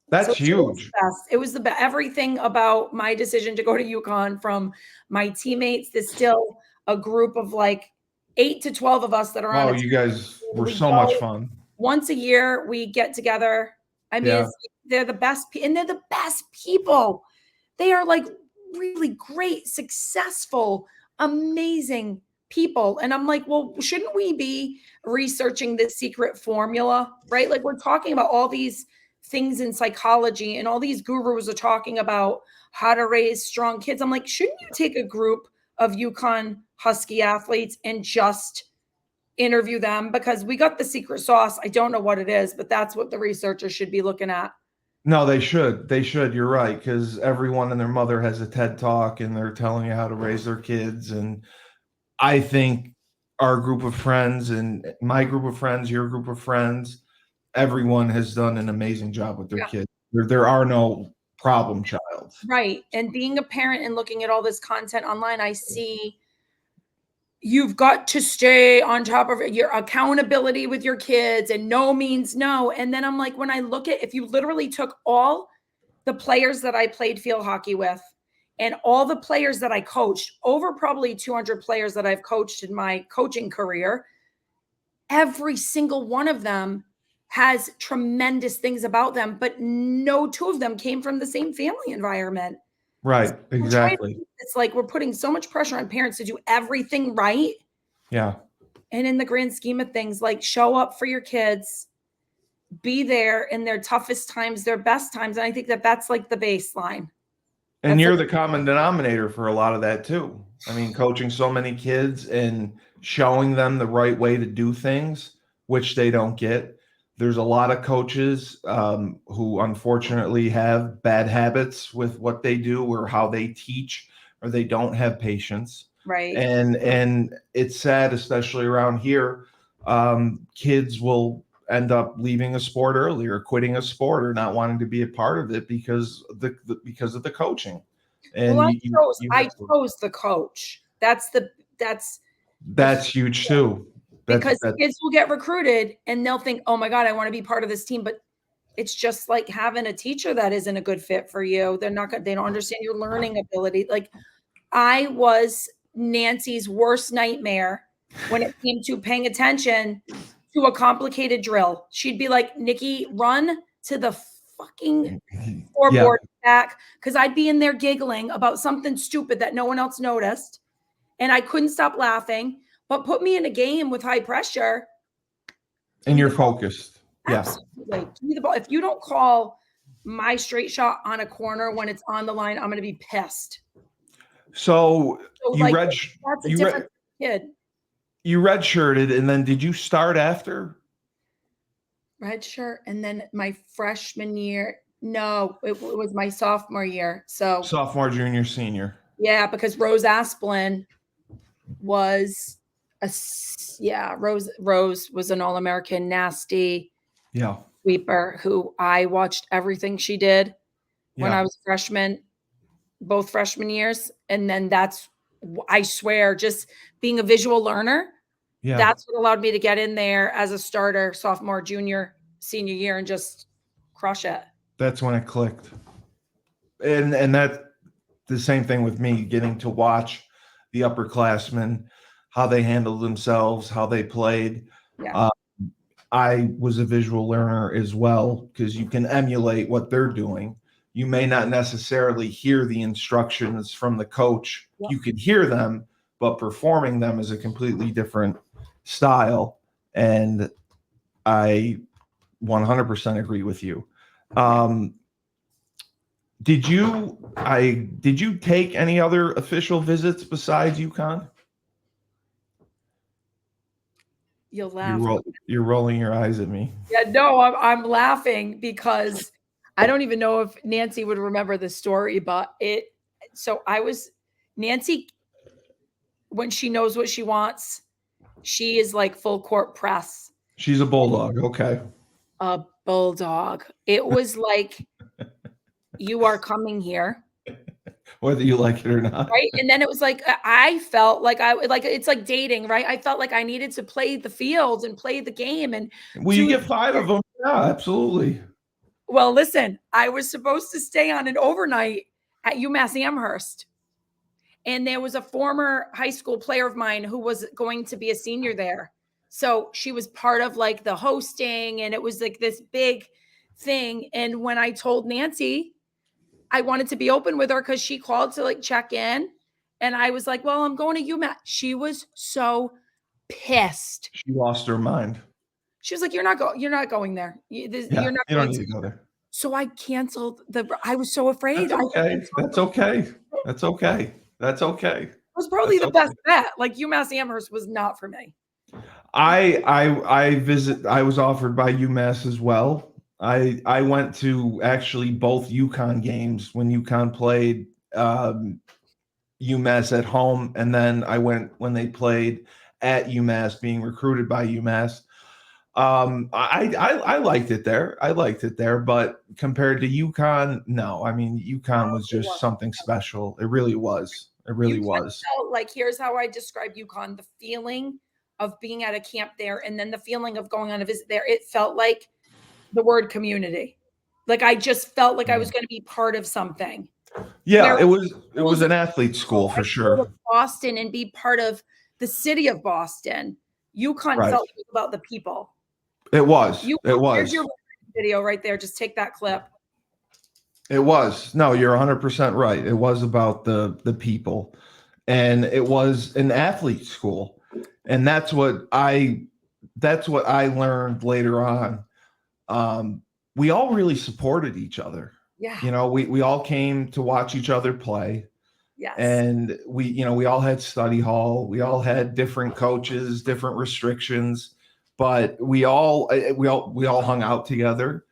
[SPEAKER 1] That's huge.
[SPEAKER 2] It was the best. Everything about my decision to go to UConn, from my teammates, there's still a group of like 8 to 12 of us that are on.
[SPEAKER 1] Oh, you guys were so much fun.
[SPEAKER 2] Once a year, we get together. I mean, they're the best, and they're the best people. They are like really great, successful, amazing people. And I'm like, well, shouldn't we be researching this secret formula, right? Like, we're talking about all these things in psychology, and all these gurus are talking about how to raise strong kids. I'm like, shouldn't you take a group of UConn Husky athletes and just interview them? Because we got the secret sauce. I don't know what it is, but that's what the researchers should be looking at.
[SPEAKER 1] No, they should. You're right. Because everyone and their mother has a TED Talk, and they're telling you how to raise their kids. And I think our group of friends and my group of friends, your group of friends, everyone has done an amazing job with their kids. There are no problem child.
[SPEAKER 2] Right. And being a parent and looking at all this content online, I see you've got to stay on top of your accountability with your kids, and no means no. And then I'm like, when I look at, if you literally took all the players that I played field hockey with and all the players that I coached, over probably 200 players that I've coached in my coaching career, every single one of them has tremendous things about them, but no 2 of them came from the same family environment.
[SPEAKER 1] Right. Exactly.
[SPEAKER 2] It's like we're putting so much pressure on parents to do everything right.
[SPEAKER 1] Yeah.
[SPEAKER 2] And in the grand scheme of things, like, show up for your kids, be there in their toughest times, their best times. And I think that that's like the baseline.
[SPEAKER 1] And you're the common denominator for a lot of that too. I mean, coaching so many kids and showing them the right way to do things, which they don't get. There's a lot of coaches who unfortunately have bad habits with what they do or how they teach, or they don't have patience.
[SPEAKER 2] Right.
[SPEAKER 1] And it's sad, especially around here, kids will end up leaving a sport early, or quitting a sport, or not wanting to be a part of it because of the coaching. And
[SPEAKER 2] well, I chose the coach. That's
[SPEAKER 1] huge too.
[SPEAKER 2] Because kids will get recruited and they'll think, oh my God, I want to be part of this team. But it's just like having a teacher that isn't a good fit for you. They don't understand your learning ability. Like, I was Nancy's worst nightmare when it came to paying attention to a complicated drill. She'd be like, Nicki, run to the fucking scoreboard back, because I'd be in there giggling about something stupid that no one else noticed, and I couldn't stop laughing. But put me in a game with high pressure,
[SPEAKER 1] and you're focused.
[SPEAKER 2] Absolutely. Give me the ball. If you don't call my straight shot on a corner when it's on the line, I'm going to be pissed.
[SPEAKER 1] So you
[SPEAKER 2] like,
[SPEAKER 1] read.
[SPEAKER 2] That's a different kid.
[SPEAKER 1] You redshirted, and then did you start after?
[SPEAKER 2] Redshirt, and then my freshman year. No, it was my sophomore year. So
[SPEAKER 1] sophomore, junior, senior.
[SPEAKER 2] Yeah, because Rose Asplin was Rose was an All-American nasty sweeper who I watched everything she did when I was a freshman, both freshman years. And then I swear, just being a visual learner, that's what allowed me to get in there as a starter sophomore, junior, senior year and just crush it.
[SPEAKER 1] That's when it clicked. And that the same thing with me, getting to watch the upperclassmen, how they handled themselves, how they played. I was a visual learner as well, because you can emulate what they're doing. You may not necessarily hear the instructions from the coach. You can hear them, but performing them is a completely different style. And I 100% agree with you. Did you take any other official visits besides UConn?
[SPEAKER 2] You'll laugh.
[SPEAKER 1] You're rolling your eyes at me.
[SPEAKER 2] Yeah, no, I'm laughing because I don't even know if Nancy would remember the story, but Nancy, when she knows what she wants, she is like full court press.
[SPEAKER 1] She's a bulldog. Okay.
[SPEAKER 2] A bulldog. It was like, you are coming here,
[SPEAKER 1] whether you like it or not.
[SPEAKER 2] Right. And then it was like, I felt like it's like dating, right? I felt like I needed to play the field and play the game. And
[SPEAKER 1] you get 5 of them. Yeah, absolutely.
[SPEAKER 2] Well, listen, I was supposed to stay on an overnight at UMass Amherst. And there was a former high school player of mine who was going to be a senior there. So she was part of like the hosting, and it was like this big thing. And when I told Nancy I wanted to be open with her, because she called to like check in, and I was like, well, I'm going to UMass. She was so pissed.
[SPEAKER 1] She lost her mind.
[SPEAKER 2] She was like, you're not going there.
[SPEAKER 1] You don't need to go there.
[SPEAKER 2] So I canceled I was so afraid.
[SPEAKER 1] That's okay. That's okay. It
[SPEAKER 2] was probably the best bet. Like UMass Amherst was not for me.
[SPEAKER 1] I was offered by UMass as well. I went to actually both UConn games when UConn played UMass at home, and then I went when they played at UMass, being recruited by UMass. I liked it there. But compared to UConn, no. I mean, UConn was just something special. It really was.
[SPEAKER 2] Felt like, here's how I describe UConn: the feeling of being at a camp there, and then the feeling of going on a visit there. It felt like the word community. Like I just felt like I was going to be part of something.
[SPEAKER 1] Yeah, it was an athlete school for sure.
[SPEAKER 2] Boston and be part of the city of Boston. UConn felt about the people.
[SPEAKER 1] It was.
[SPEAKER 2] Here's your video right there. Just take that clip.
[SPEAKER 1] It was. No, you're 100% right. It was about the people, and it was an athlete school, and that's what I learned later on. We all really supported each other.
[SPEAKER 2] Yeah.
[SPEAKER 1] We all came to watch each other play.
[SPEAKER 2] Yes.
[SPEAKER 1] And we all had study hall. We all had different coaches, different restrictions, but we all hung out together,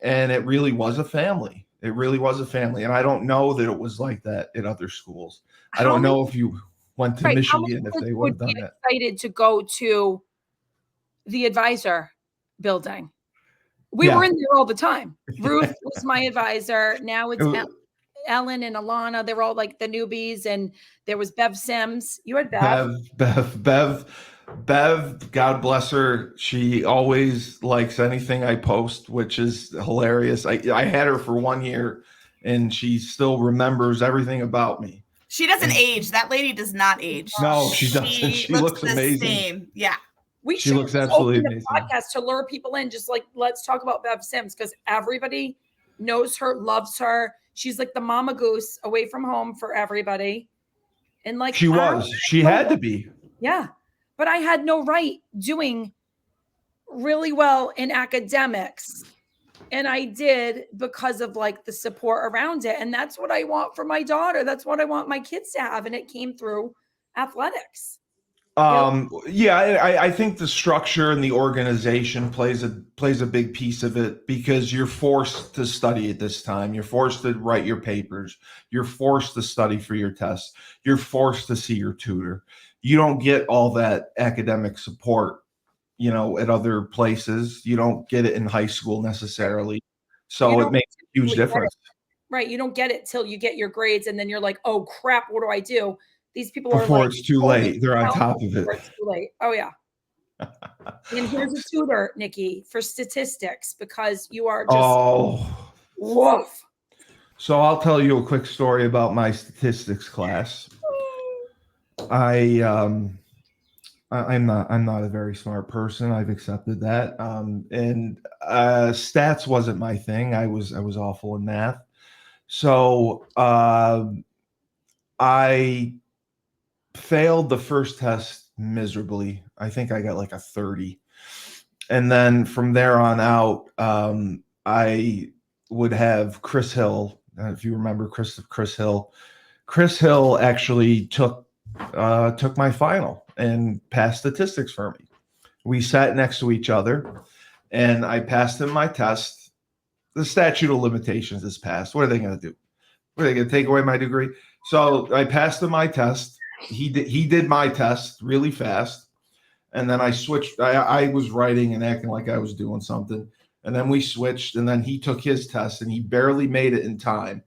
[SPEAKER 1] and it really was a family. And I don't know that it was like that at other schools. I don't know if you went to Michigan, if they would have done that.
[SPEAKER 2] Excited to go to the advisor building. We were in there all the time. Ruth was my advisor. Now it's Ellen and Alana. They were all like the newbies, and there was Bev Sims. You had
[SPEAKER 1] Bev, God bless her. She always likes anything I post, which is hilarious. I had her for 1 year, and she still remembers everything about me.
[SPEAKER 3] She doesn't age. That lady does not age.
[SPEAKER 1] No, she doesn't. She looks amazing.
[SPEAKER 3] Same. Yeah.
[SPEAKER 2] We
[SPEAKER 1] She
[SPEAKER 2] should
[SPEAKER 1] looks
[SPEAKER 2] just
[SPEAKER 1] absolutely
[SPEAKER 2] open the
[SPEAKER 1] amazing.
[SPEAKER 2] podcast to lure people in. Just like, let's talk about Bev Sims because everybody knows her, loves her. She's like the mama goose away from home for everybody. And like
[SPEAKER 1] she had to be.
[SPEAKER 2] Yeah. But I had no right doing really well in academics. And I did because of like the support around it. And that's what I want for my daughter. That's what I want my kids to have. And it came through athletics.
[SPEAKER 1] Yeah, I think the structure and the organization plays a big piece of it because you're forced to study at this time. You're forced to write your papers. You're forced to study for your tests. You're forced to see your tutor. You don't get all that academic support, at other places. You don't get it in high school necessarily. So it makes a huge difference.
[SPEAKER 2] Right. You don't get it till you get your grades and then you're like, oh crap, what do I do? These people
[SPEAKER 1] Before
[SPEAKER 2] are like,
[SPEAKER 1] it's too late. They're on top of it.
[SPEAKER 2] It's too late. Oh yeah. And here's a tutor, Nicki, for statistics because you are just woof.
[SPEAKER 1] So I'll tell you a quick story about my statistics class. I'm not a very smart person. I've accepted that. And stats wasn't my thing. I was awful in math. So I failed the first test miserably. I think I got like a 30. And then from there on out, I would have Chris Hill. If you remember Chris Hill. Chris Hill actually took my final and passed statistics for me. We sat next to each other and I passed him my test. The statute of limitations is passed. What are they going to do? What are they going to take away my degree? So I passed him my test. He did my test really fast. And then I switched. I was writing and acting like I was doing something. And then we switched and then he took his test and he barely made it in time.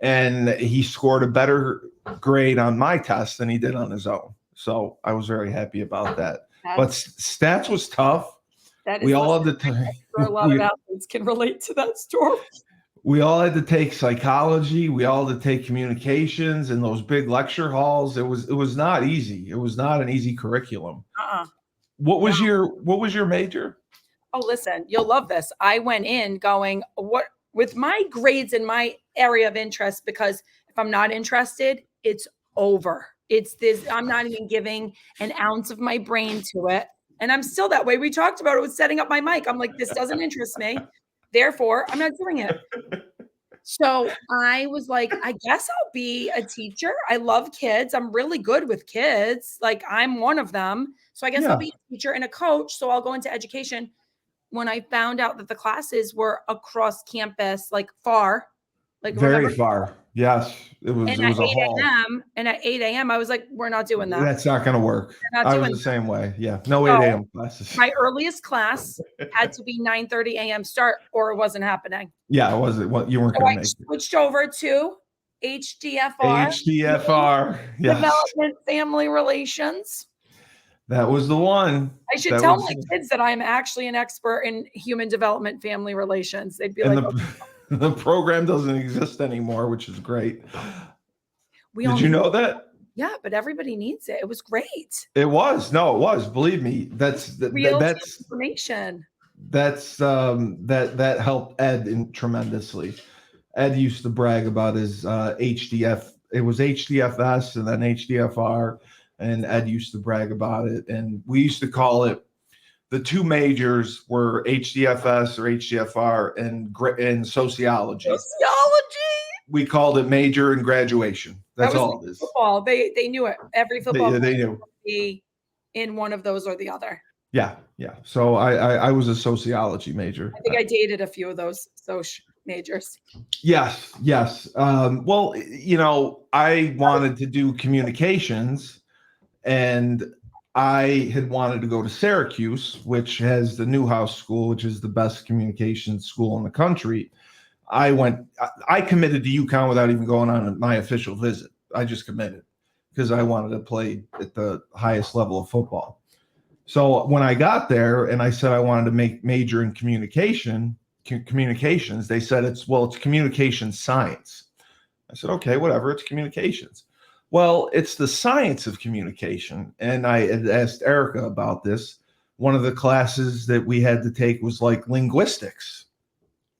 [SPEAKER 1] And he scored a better grade on my test than he did on his own. So I was very happy about that. But stats was tough.
[SPEAKER 2] We all had to take. A lot of athletes can relate to that story.
[SPEAKER 1] We all had to take psychology. We all had to take communications in those big lecture halls. It was not easy. It was not an easy curriculum. What was your major?
[SPEAKER 2] Oh, listen, you'll love this. I went in going, what with my grades in my area of interest, because if I'm not interested, it's over. It's this, I'm not even giving an ounce of my brain to it. And I'm still that way. We talked about it with setting up my mic. I'm like, this doesn't interest me. Therefore, I'm not doing it. So I was like, I guess I'll be a teacher. I love kids. I'm really good with kids. Like I'm one of them. So I guess I'll be a teacher and a coach. So I'll go into education. When I found out that the classes were across campus, like far, like
[SPEAKER 1] very far. Yes, it was.
[SPEAKER 2] And
[SPEAKER 1] it was
[SPEAKER 2] at
[SPEAKER 1] a
[SPEAKER 2] 8
[SPEAKER 1] haul.
[SPEAKER 2] a.m. And at 8 a.m. I was like, we're not doing that.
[SPEAKER 1] That's not going to work. I was the same way. Yeah, no 8 a.m. classes.
[SPEAKER 2] My earliest class had to be 9:30 a.m. start, or it wasn't happening.
[SPEAKER 1] Yeah, it wasn't. What you weren't going to make.
[SPEAKER 2] I switched over to HDFR.
[SPEAKER 1] HDFR. Yes.
[SPEAKER 2] Development Family Relations.
[SPEAKER 1] That was the one.
[SPEAKER 2] I should tell my kids that I'm actually an expert in human development family relations. They'd be like,
[SPEAKER 1] the program doesn't exist anymore, which is great.
[SPEAKER 2] Did
[SPEAKER 1] you know that?
[SPEAKER 2] Yeah, but everybody needs it. It was great.
[SPEAKER 1] It was. No, it was. Believe me, that's
[SPEAKER 2] information.
[SPEAKER 1] That helped Ed tremendously. Ed used to brag about his HDF. It was HDFS and then HDFR. And Ed used to brag about it. And we used to call it, the two majors were HDFS or HDFR and sociology. We called it major and graduation. That's all it is.
[SPEAKER 2] Football. They knew it. Every football
[SPEAKER 1] they knew.
[SPEAKER 2] Be in one of those or the other.
[SPEAKER 1] Yeah. So I was a sociology major.
[SPEAKER 2] I think I dated a few of those majors.
[SPEAKER 1] Yes. Well, I wanted to do communications. And I had wanted to go to Syracuse, which has the Newhouse School, which is the best communications school in the country. I committed to UConn without even going on my official visit. I just committed because I wanted to play at the highest level of football. So when I got there and I said I wanted to major in communications, they said it's communication science. I said, okay, whatever, it's communications. Well, it's the science of communication. And I had asked Erika about this. one of the classes that we had to take was like linguistics.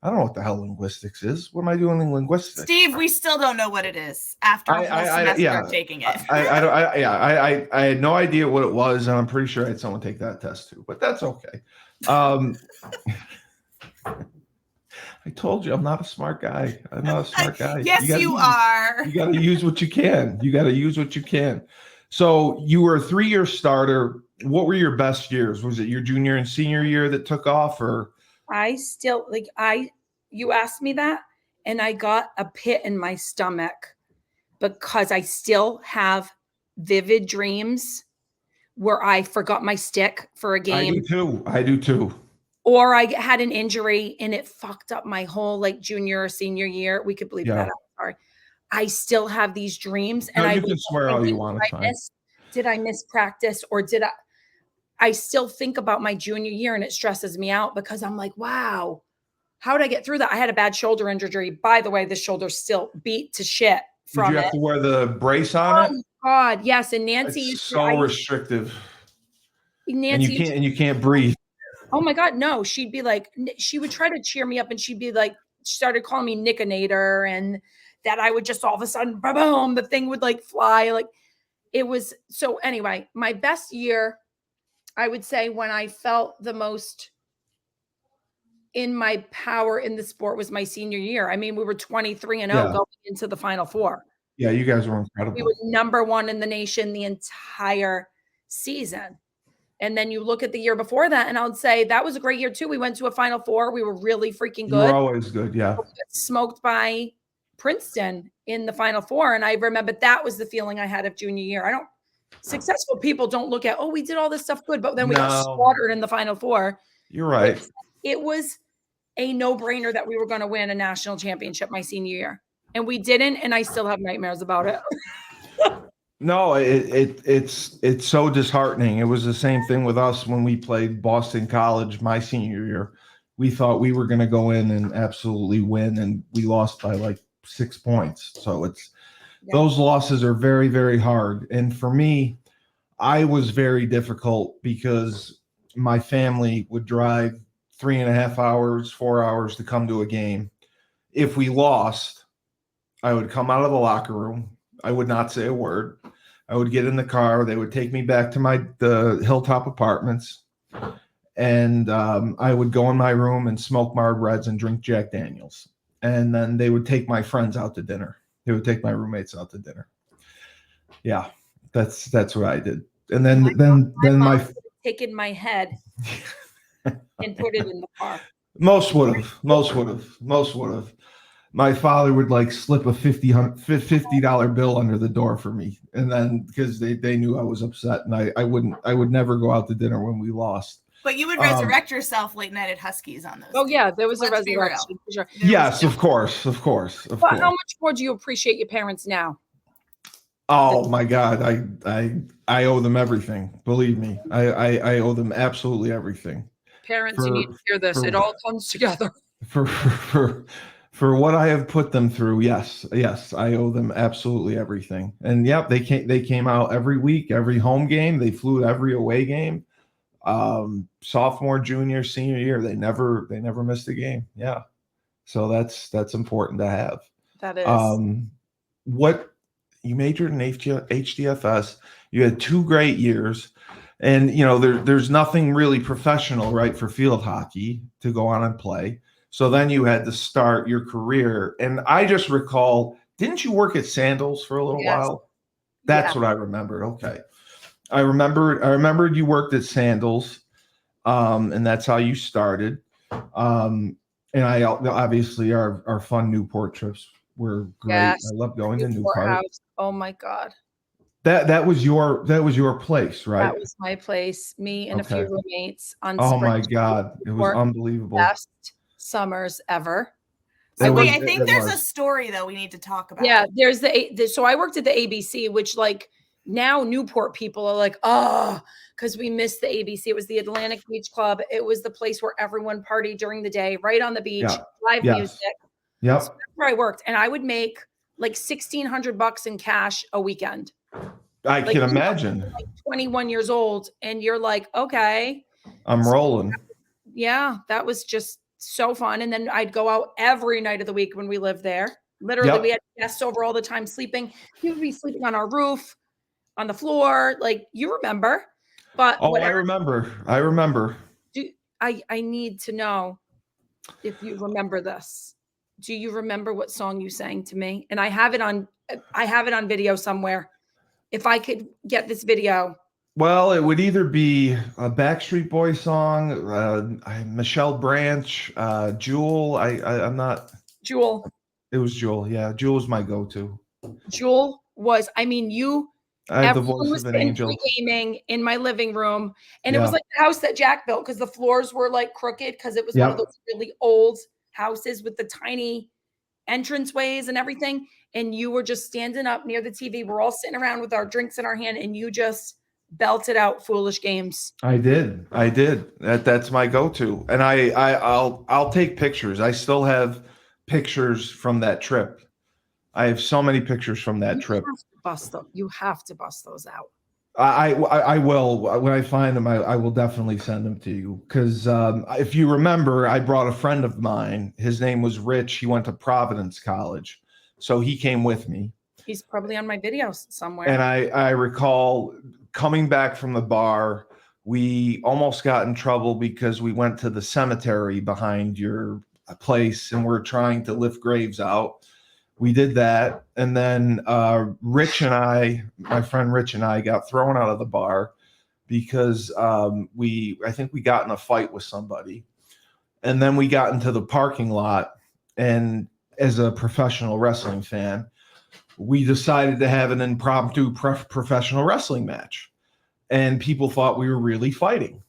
[SPEAKER 1] I don't know what the hell linguistics is. What am I doing in linguistics?
[SPEAKER 3] Steve, we still don't know what it is after a whole semester of taking it.
[SPEAKER 1] I had no idea what it was, and I'm pretty sure I had someone take that test too, but that's okay. I told you I'm not a smart guy. I'm not a smart guy.
[SPEAKER 3] Yes, you are.
[SPEAKER 1] You got to use what you can. You got to use what you can. So you were a 3-year starter. What were your best years? Was it your junior and senior year that took off, or?
[SPEAKER 2] I still you asked me that and I got a pit in my stomach because I still have vivid dreams where I forgot my stick for a game.
[SPEAKER 1] I do too.
[SPEAKER 2] Or I had an injury and it fucked up my whole like junior or senior year. We could bleep that out. Sorry. I still have these dreams. And
[SPEAKER 1] you can swear all you want.
[SPEAKER 2] Did I miss practice or did I still think about my junior year and it stresses me out because I'm like, wow, how did I get through that? I had a bad shoulder injury. By the way, the shoulder's still beat to shit from it.
[SPEAKER 1] Did you have to wear the brace on it?
[SPEAKER 2] Oh God, yes. And Nancy
[SPEAKER 1] is so restrictive.
[SPEAKER 2] Nancy
[SPEAKER 1] and you can't breathe.
[SPEAKER 2] Oh my God, no. She'd be like, she would try to cheer me up and she'd be like, she started calling me Nickinator and that I would just all of a sudden, boom, the thing would like fly. Like it was. So anyway, my best year, I would say when I felt the most in my power in the sport was my senior year. I mean, we were 23-0 going into the Final Four.
[SPEAKER 1] Yeah, you guys were incredible.
[SPEAKER 2] We were #1 in the nation the entire season. And then you look at the year before that, and I would say that was a great year too. We went to a Final Four. We were really freaking good.
[SPEAKER 1] You were always good, yeah.
[SPEAKER 2] We got smoked by Princeton in the Final Four. And I remember that was the feeling I had of junior year. Successful people don't look at, we did all this stuff good, but then we got slaughtered in the Final Four.
[SPEAKER 1] You're right.
[SPEAKER 2] It was a no-brainer that we were going to win a national championship my senior year. And we didn't, and I still have nightmares about it.
[SPEAKER 1] No, it's so disheartening. It was the same thing with us when we played Boston College my senior year. We thought we were going to go in and absolutely win, and we lost by like 6 points. So those losses are very, very hard. And for me, I was very difficult because my family would drive 3.5 hours, 4 hours to come to a game. If we lost, I would come out of the locker room. I would not say a word. I would get in the car. They would take me back to the Hilltop Apartments. And I would go in my room and smoke Marg Reds and drink Jack Daniels. And then they would take my friends out to dinner. They would take my roommates out to dinner. Yeah, that's what I did. And then my
[SPEAKER 2] taken my head and put it in the car.
[SPEAKER 1] Most would have. My father would like slip a $50 bill under the door for me. And then because they knew I was upset and I would never go out to dinner when we lost.
[SPEAKER 3] But you would resurrect yourself late night at Husky's on those.
[SPEAKER 2] Oh yeah, there was a resurrection. Sure.
[SPEAKER 1] Yes, of course.
[SPEAKER 2] But how much more do you appreciate your parents now?
[SPEAKER 1] Oh my God, I owe them everything. Believe me, I owe them absolutely everything.
[SPEAKER 2] Parents, you need to hear this. It all comes together.
[SPEAKER 1] For what I have put them through, yes, I owe them absolutely everything. And yep, they came out every week, every home game. They flew to every away game. Sophomore, junior, senior year, they never missed a game. Yeah, so that's important to have.
[SPEAKER 2] That is.
[SPEAKER 1] What you majored in HDFS. You had 2 great years, and there's nothing really professional, right, for field hockey to go on and play. So then you had to start your career. And I just recall, didn't you work at Sandals for a little while? That's what I remembered. Okay. I remembered you worked at Sandals, and that's how you started. And I obviously our fun Newport trips were great. Yes. I love going to Newport.
[SPEAKER 2] Oh my God.
[SPEAKER 1] That was your place, right?
[SPEAKER 2] That was my place. Me and a few roommates on.
[SPEAKER 1] Oh my God. It was unbelievable.
[SPEAKER 2] Best summers ever.
[SPEAKER 3] So I think there's a story though we need to talk about.
[SPEAKER 2] Yeah, there's so I worked at the ABC, which like now Newport people are like, because we missed the ABC. It was the Atlantic Beach Club. It was the place where everyone partied during the day, right on the beach, live music.
[SPEAKER 1] Yep.
[SPEAKER 2] So that's where I worked, and I would make like $1,600 in cash a weekend.
[SPEAKER 1] I can imagine.
[SPEAKER 2] Like 21 years old, and you're like, okay.
[SPEAKER 1] I'm rolling.
[SPEAKER 2] Yeah, that was just so fun. And then I'd go out every night of the week when we lived there. Literally, we had guests over all the time sleeping. He would be sleeping on our roof, on the floor. Like, you remember. But
[SPEAKER 1] I remember.
[SPEAKER 2] I need to know if you remember this. Do you remember what song you sang to me? And I have it on video somewhere. If I could get this video.
[SPEAKER 1] Well, it would either be a Backstreet Boys song, Michelle Branch, Jewel. I'm not.
[SPEAKER 2] Jewel.
[SPEAKER 1] It was Jewel. Yeah, Jewel was my go-to.
[SPEAKER 2] Jewel was. I mean,
[SPEAKER 1] I have the voice of an angel.
[SPEAKER 2] Gaming in my living room, and it was like the house that Jack built because the floors were like crooked because it was one of those really old houses with the tiny entranceways and everything. And you were just standing up near the TV. We're all sitting around with our drinks in our hand, and you just belted out Foolish Games.
[SPEAKER 1] I did. That's my go-to, and I'll take pictures. I still have pictures from that trip. I have so many pictures from that trip.
[SPEAKER 2] You have to bust those out.
[SPEAKER 1] I will. When I find them, I will definitely send them to you. Because if you remember, I brought a friend of mine. His name was Rich. He went to Providence College. So he came with me.
[SPEAKER 2] He's probably on my videos somewhere.
[SPEAKER 1] And I recall coming back from the bar, we almost got in trouble because we went to the cemetery behind your place and we're trying to lift graves out. We did that, and then Rich and my friend Rich and I got thrown out of the bar because I think we got in a fight with somebody, and then we got into the parking lot, and as a professional wrestling fan, we decided to have an impromptu professional wrestling match, and people thought we were really fighting,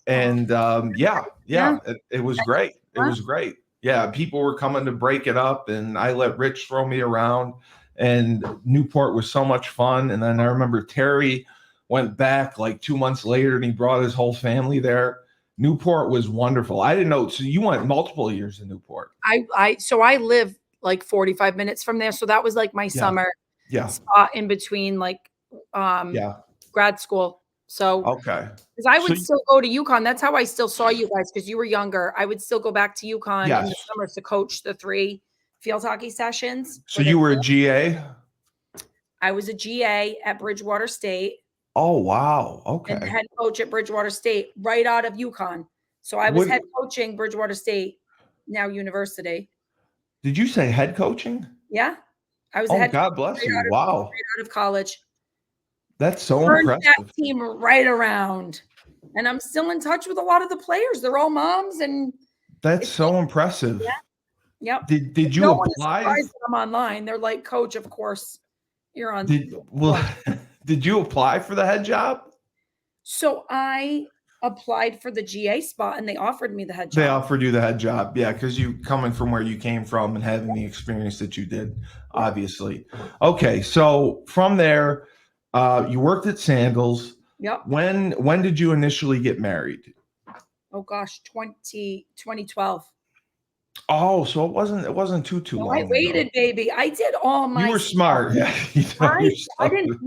[SPEAKER 1] and it was great. It was great. Yeah, people were coming to break it up, and I let Rich throw me around, and Newport was so much fun. And then I remember Terry went back like 2 months later, and he brought his whole family there. Newport was wonderful. I didn't know. So you went multiple years in Newport.
[SPEAKER 2] So I live like 45 minutes from there. So that was like my summer spot in between like grad school. So
[SPEAKER 1] okay,
[SPEAKER 2] because I would still go to UConn. That's how I still saw you guys because you were younger. I would still go back to UConn in the summers to coach the 3 field hockey sessions.
[SPEAKER 1] So you were a GA?
[SPEAKER 2] I was a GA at Bridgewater State.
[SPEAKER 1] Oh wow, okay.
[SPEAKER 2] And head coach at Bridgewater State right out of UConn. So I was head coaching Bridgewater State, now university.
[SPEAKER 1] Did you say head coaching?
[SPEAKER 2] Yeah, I was. Head
[SPEAKER 1] God bless you! Wow,
[SPEAKER 2] right out of college.
[SPEAKER 1] That's so impressive.
[SPEAKER 2] That team right around, and I'm still in touch with a lot of the players. They're all moms, and
[SPEAKER 1] that's so impressive.
[SPEAKER 2] Yeah. Yep.
[SPEAKER 1] Did you apply?
[SPEAKER 2] I'm online. They're like, Coach, of course, you're on.
[SPEAKER 1] Did you apply for the head job?
[SPEAKER 2] So I applied for the GA spot, and they offered me the head job.
[SPEAKER 1] They offered you the head job, yeah, because you coming from where you came from and having the experience that you did, obviously. Okay, so from there. You worked at Sandals.
[SPEAKER 2] Yep.
[SPEAKER 1] When did you initially get married?
[SPEAKER 2] Oh gosh, 2012.
[SPEAKER 1] Oh, so it wasn't too long.
[SPEAKER 2] I waited, baby. I did all my.
[SPEAKER 1] You were smart. Yeah.
[SPEAKER 2] I didn't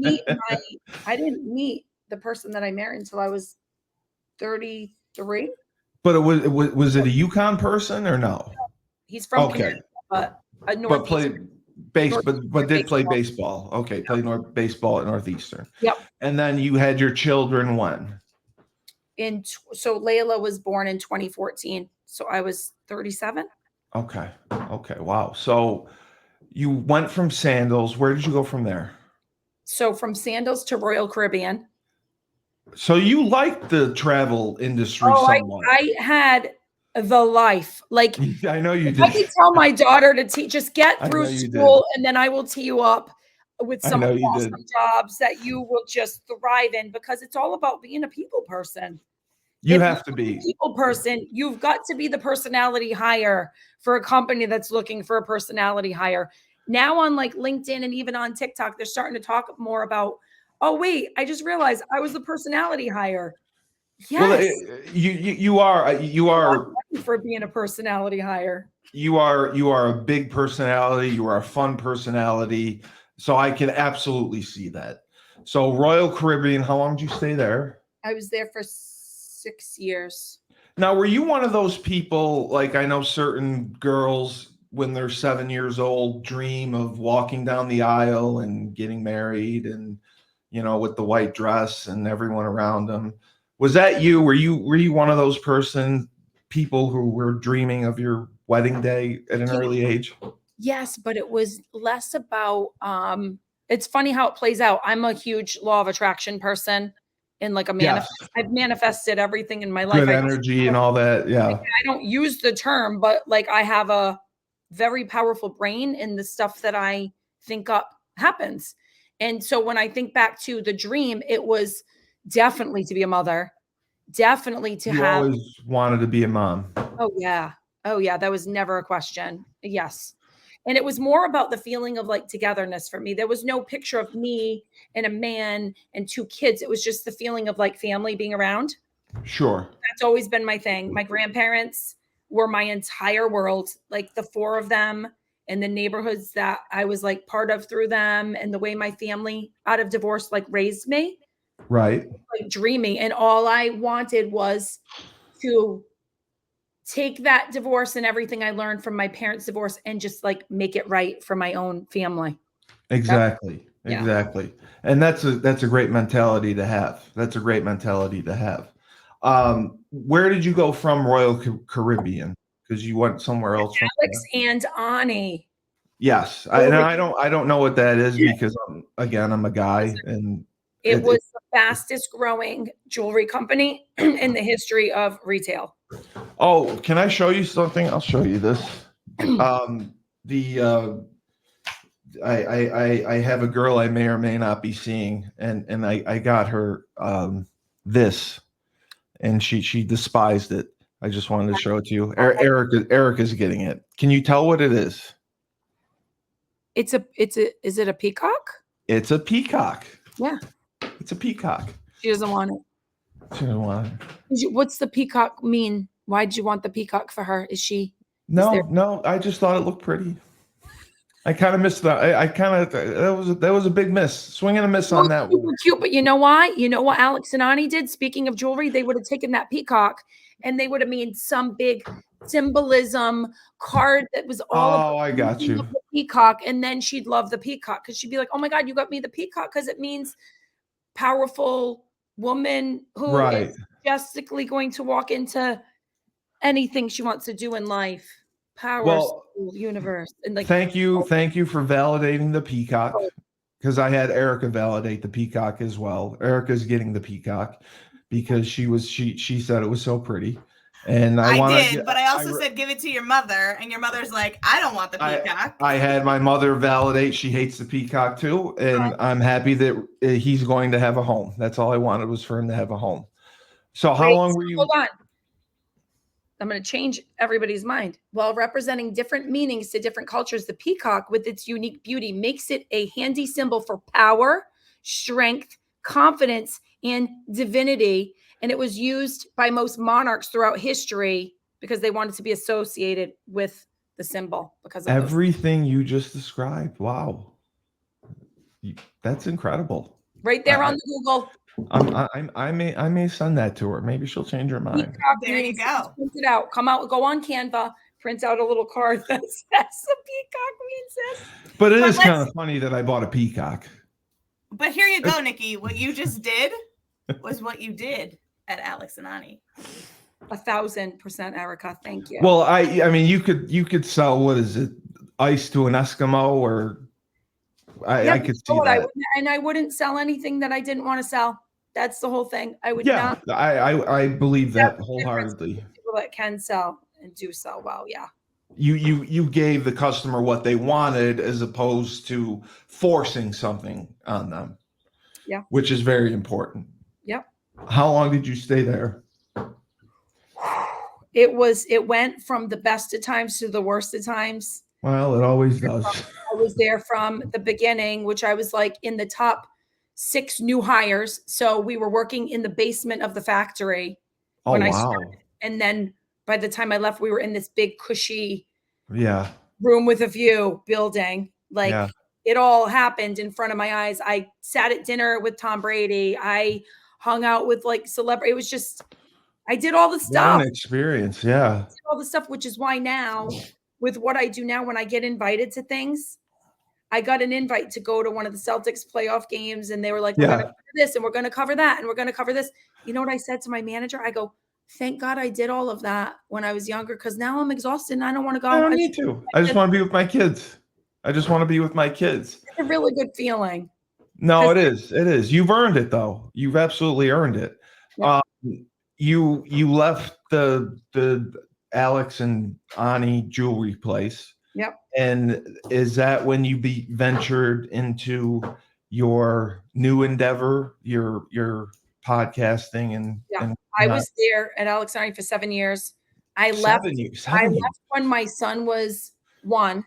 [SPEAKER 2] meet the person that I married until I was 33.
[SPEAKER 1] But was it a UConn person or no?
[SPEAKER 2] He's from Connecticut, but
[SPEAKER 1] played but did play baseball. Okay, played baseball at Northeastern.
[SPEAKER 2] Yep.
[SPEAKER 1] And then you had your children when?
[SPEAKER 2] So Layla was born in 2014. So I was 37.
[SPEAKER 1] Okay. Wow. So you went from Sandals. Where did you go from there?
[SPEAKER 2] So from Sandals to Royal Caribbean.
[SPEAKER 1] So you liked the travel industry somewhat.
[SPEAKER 2] I had the life. Like
[SPEAKER 1] I know you did.
[SPEAKER 2] I could tell my daughter to just get through school, and then I will tee you up with some awesome jobs that you will just thrive in, because it's all about being a people person.
[SPEAKER 1] You have to be
[SPEAKER 2] a people person. You've got to be the personality hire for a company that's looking for a personality hire. Now on like LinkedIn and even on TikTok, they're starting to talk more about, oh wait, I just realized I was the personality hire. Yes.
[SPEAKER 1] Well, you are
[SPEAKER 2] for being a personality hire.
[SPEAKER 1] You are a big personality. You are a fun personality. So I can absolutely see that. So Royal Caribbean, how long did you stay there?
[SPEAKER 2] I was there for 6 years.
[SPEAKER 1] Now, were you one of those people, like I know certain girls when they're 7 years old dream of walking down the aisle and getting married and, with the white dress and everyone around them. Was that you? Were you one of those people who were dreaming of your wedding day at an early age?
[SPEAKER 2] Yes, but it was less about, it's funny how it plays out. I'm a huge law of attraction person and like I've manifested everything in my life.
[SPEAKER 1] Good energy and all that. Yeah.
[SPEAKER 2] I don't use the term, but like I have a very powerful brain and the stuff that I think up happens. And so when I think back to the dream, it was definitely to be a mother, definitely to
[SPEAKER 1] You always wanted to be a mom.
[SPEAKER 2] Oh yeah. That was never a question. Yes. And it was more about the feeling of like togetherness for me. There was no picture of me and a man and 2 kids. It was just the feeling of like family being around.
[SPEAKER 1] Sure.
[SPEAKER 2] That's always been my thing. My grandparents were my entire world, like the 4 of them and the neighborhoods that I was like part of through them and the way my family out of divorce like raised me.
[SPEAKER 1] Right.
[SPEAKER 2] Like dreaming. And all I wanted was to take that divorce and everything I learned from my parents' divorce and just like make it right for my own family.
[SPEAKER 1] Exactly. And that's a great mentality to have. Where did you go from Royal Caribbean? Because you went somewhere else.
[SPEAKER 2] Alex and Ani.
[SPEAKER 1] Yes. I don't know what that is because I'm a guy and
[SPEAKER 2] it was the fastest growing jewelry company in the history of retail.
[SPEAKER 1] Oh, can I show you something? I'll show you this. I have a girl I may or may not be seeing, and I got her this, and she despised it. I just wanted to show it to you. Erika's getting it. Can you tell what it is?
[SPEAKER 2] Is it a peacock?
[SPEAKER 1] It's a peacock.
[SPEAKER 2] Yeah.
[SPEAKER 1] It's a peacock.
[SPEAKER 2] She doesn't want it.
[SPEAKER 1] She doesn't want it.
[SPEAKER 2] What's the peacock mean? Why did you want the peacock for her?
[SPEAKER 1] No, I just thought it looked pretty. I kind of missed that. That was a big miss. Swing and a miss on that one.
[SPEAKER 2] Cute, but you know why? You know what Alex and Ani did? Speaking of jewelry, they would have taken that peacock and they would have made some big symbolism card that was all.
[SPEAKER 1] Oh, I got you.
[SPEAKER 2] The peacock, and then she'd love the peacock because she'd be like, "Oh my God, you got me the peacock," because it means powerful woman who is majestically going to walk into anything she wants to do in life. Universe. And like,
[SPEAKER 1] thank you for validating the peacock, because I had Erika validate the peacock as well. Erika's getting the peacock because she said it was so pretty. And
[SPEAKER 3] but I also said give it to your mother, and your mother's like, I don't want the peacock.
[SPEAKER 1] I had my mother validate she hates the peacock too, and I'm happy that he's going to have a home. That's all I wanted was for him to have a home. So how long were you?
[SPEAKER 2] Hold on. I'm going to change everybody's mind. While representing different meanings to different cultures, the peacock, with its unique beauty, makes it a handy symbol for power, strength, confidence, and divinity. And it was used by most monarchs throughout history because they wanted to be associated with the symbol. Because of
[SPEAKER 1] everything you just described. Wow. That's incredible.
[SPEAKER 2] Right there on the Google.
[SPEAKER 1] I may send that to her. Maybe she'll change her mind.
[SPEAKER 2] Peacock, there you go. Print it out. Go on Canva. Print out a little card that says the peacock means this.
[SPEAKER 1] But it is kind of funny that I bought a peacock.
[SPEAKER 3] But here you go, Nicki. What you just did was what you did at Alex and Ani.
[SPEAKER 2] 1,000%, Erika. Thank you.
[SPEAKER 1] Well, I mean, you could sell, what is it, ice to an Eskimo, or I could see that.
[SPEAKER 2] I wouldn't sell anything that I didn't want to sell. That's the whole thing. I would not.
[SPEAKER 1] I believe that wholeheartedly.
[SPEAKER 2] People that can sell and do sell well, yeah.
[SPEAKER 1] You gave the customer what they wanted as opposed to forcing something on them.
[SPEAKER 2] Yeah.
[SPEAKER 1] Which is very important.
[SPEAKER 2] Yep.
[SPEAKER 1] How long did you stay there?
[SPEAKER 2] It went from the best of times to the worst of times.
[SPEAKER 1] Well, it always does.
[SPEAKER 2] I was there from the beginning, which I was like in the top 6 new hires. So we were working in the basement of the factory when I started. And then by the time I left, we were in this big cushy room with a view building. It all happened in front of my eyes. I sat at dinner with Tom Brady. I hung out with like celebrity. It was just I did all the stuff.
[SPEAKER 1] What an experience. Yeah.
[SPEAKER 2] All the stuff, which is why now with what I do now, when I get invited to things, I got an invite to go to one of the Celtics playoff games, and they were like, we're going to cover this, and we're going to cover that, and we're going to cover this. You know what I said to my manager? I go, thank God I did all of that when I was younger, because now I'm exhausted and I don't want to go.
[SPEAKER 1] I don't need to. I just want to be with my kids. It's
[SPEAKER 2] a really good feeling.
[SPEAKER 1] No, it is. It is. You've earned it, though. You've absolutely earned it.
[SPEAKER 2] Yeah.
[SPEAKER 1] You left the Alex and Ani jewelry place.
[SPEAKER 2] Yep.
[SPEAKER 1] And is that when you ventured into your new endeavor, your podcasting? And
[SPEAKER 2] I was there at Alex and Ani for 7 years. I left when my son was 1.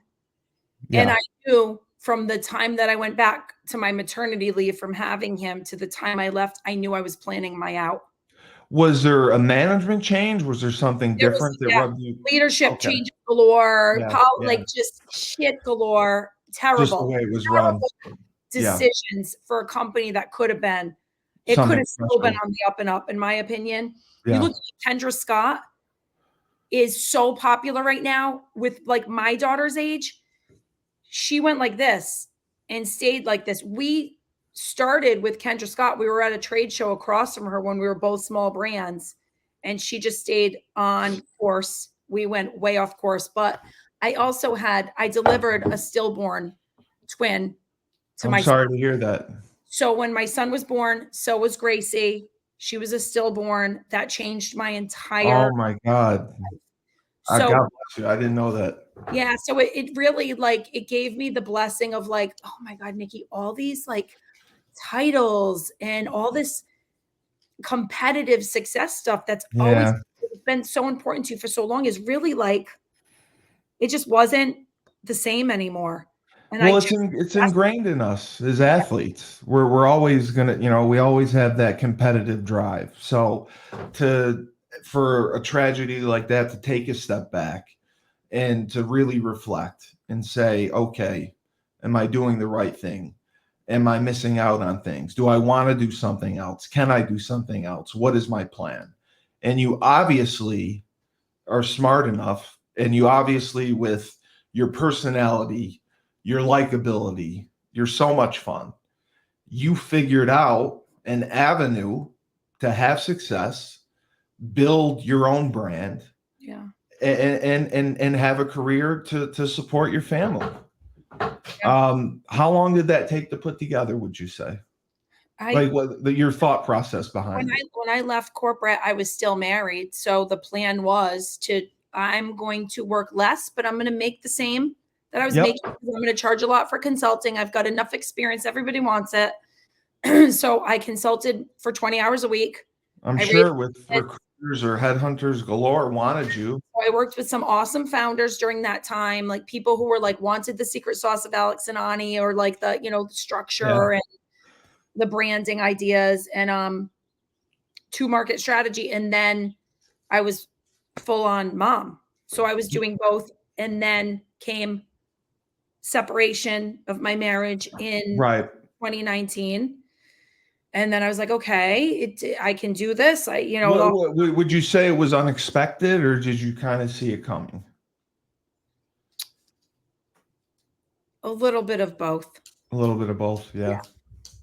[SPEAKER 2] Yeah. And I knew from the time that I went back to my maternity leave from having him to the time I left, I knew I was planning my out.
[SPEAKER 1] Was there a management change? Was there something different that rubbed you?
[SPEAKER 2] Leadership change galore, like just shit galore. Terrible.
[SPEAKER 1] Just the way it was run.
[SPEAKER 2] Decisions for a company that could have been. It could have still been on the up and up, in my opinion. Yeah. You look at Kendra Scott is so popular right now with like my daughter's age. She went like this and stayed like this. We started with Kendra Scott. We were at a trade show across from her when we were both small brands, and she just stayed on course. We went way off course, but I delivered a stillborn twin to my son.
[SPEAKER 1] I'm sorry to hear that.
[SPEAKER 2] So when my son was born, so was Gracie. She was a stillborn. That changed my entire.
[SPEAKER 1] Oh my God.
[SPEAKER 2] So,
[SPEAKER 1] God bless you. I didn't know that.
[SPEAKER 2] Yeah. So it really it gave me the blessing of like, oh my God, Nicki, all these like titles and all this competitive success stuff that's always been so important to you for so long is really like, it just wasn't the same anymore. And
[SPEAKER 1] it's ingrained in us as athletes. We're always gonna, we always have that competitive drive. So for a tragedy like that to take a step back and to really reflect and say, okay, am I doing the right thing? Am I missing out on things? Do I want to do something else? Can I do something else? What is my plan? And you obviously are smart enough, and you obviously, with your personality, your likability, you're so much fun. You figured out an avenue to have success, build your own brand, and have a career to support your family. How long did that take to put together, would you say? Your thought process behind it?
[SPEAKER 2] When I left corporate, I was still married. So the plan was I'm going to work less, but I'm going to make the same that I was making. I'm going to charge a lot for consulting. I've got enough experience. Everybody wants it. So I consulted for 20 hours a week.
[SPEAKER 1] I'm sure with recruiters or headhunters galore wanted you.
[SPEAKER 2] I worked with some awesome founders during that time, like people who were like wanted the secret sauce of Alex and Ani, or like the, the structure and the branding ideas and to market strategy. And then I was full on mom. So I was doing both. And then came separation of my marriage in 2019. And then I was like, okay, I can do this.
[SPEAKER 1] Would you say it was unexpected, or did you kind of see it coming?
[SPEAKER 2] A little bit of both.
[SPEAKER 1] A little bit of both. Yeah.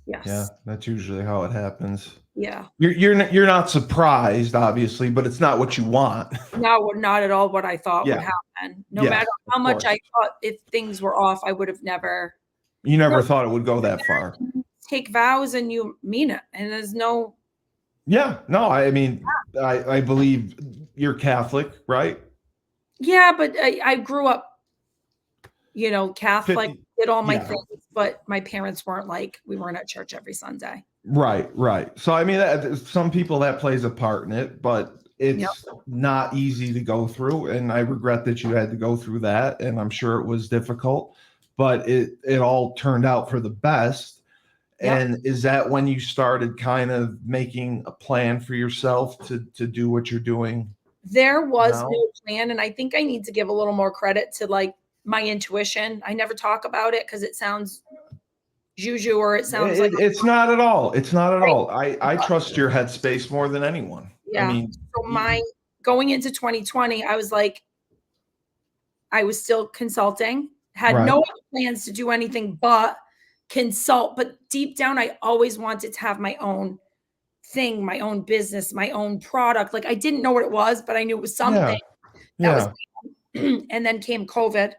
[SPEAKER 2] Yes.
[SPEAKER 1] Yeah. That's usually how it happens.
[SPEAKER 2] Yeah.
[SPEAKER 1] You're not surprised, obviously, but it's not what you want.
[SPEAKER 2] No, not at all what I thought would happen. No matter how much I thought if things were off, I would have never.
[SPEAKER 1] You never thought it would go that far.
[SPEAKER 2] Take vows and you mean it. And there's no.
[SPEAKER 1] Yeah. No, I mean, I believe you're Catholic, right?
[SPEAKER 2] Yeah, but I grew up, Catholic, did all my things, but my parents weren't we weren't at church every Sunday.
[SPEAKER 1] Right. So, I mean, some people that plays a part in it, but it's not easy to go through. And I regret that you had to go through that. And I'm sure it was difficult, but it all turned out for the best. And is that when you started kind of making a plan for yourself to do what you're doing?
[SPEAKER 2] There was no plan. And I think I need to give a little more credit to my intuition. I never talk about it because it sounds juju, or it sounds
[SPEAKER 1] it's not at all. It's not at all. I trust your headspace more than anyone.
[SPEAKER 2] Yeah.
[SPEAKER 1] I mean,
[SPEAKER 2] So going into 2020, I was like, I was still consulting, had
[SPEAKER 1] Right.
[SPEAKER 2] no plans to do anything but consult. But deep down, I always wanted to have my own thing, my own business, my own product. Like I didn't know what it was, but I knew it was something that was, and then came COVID.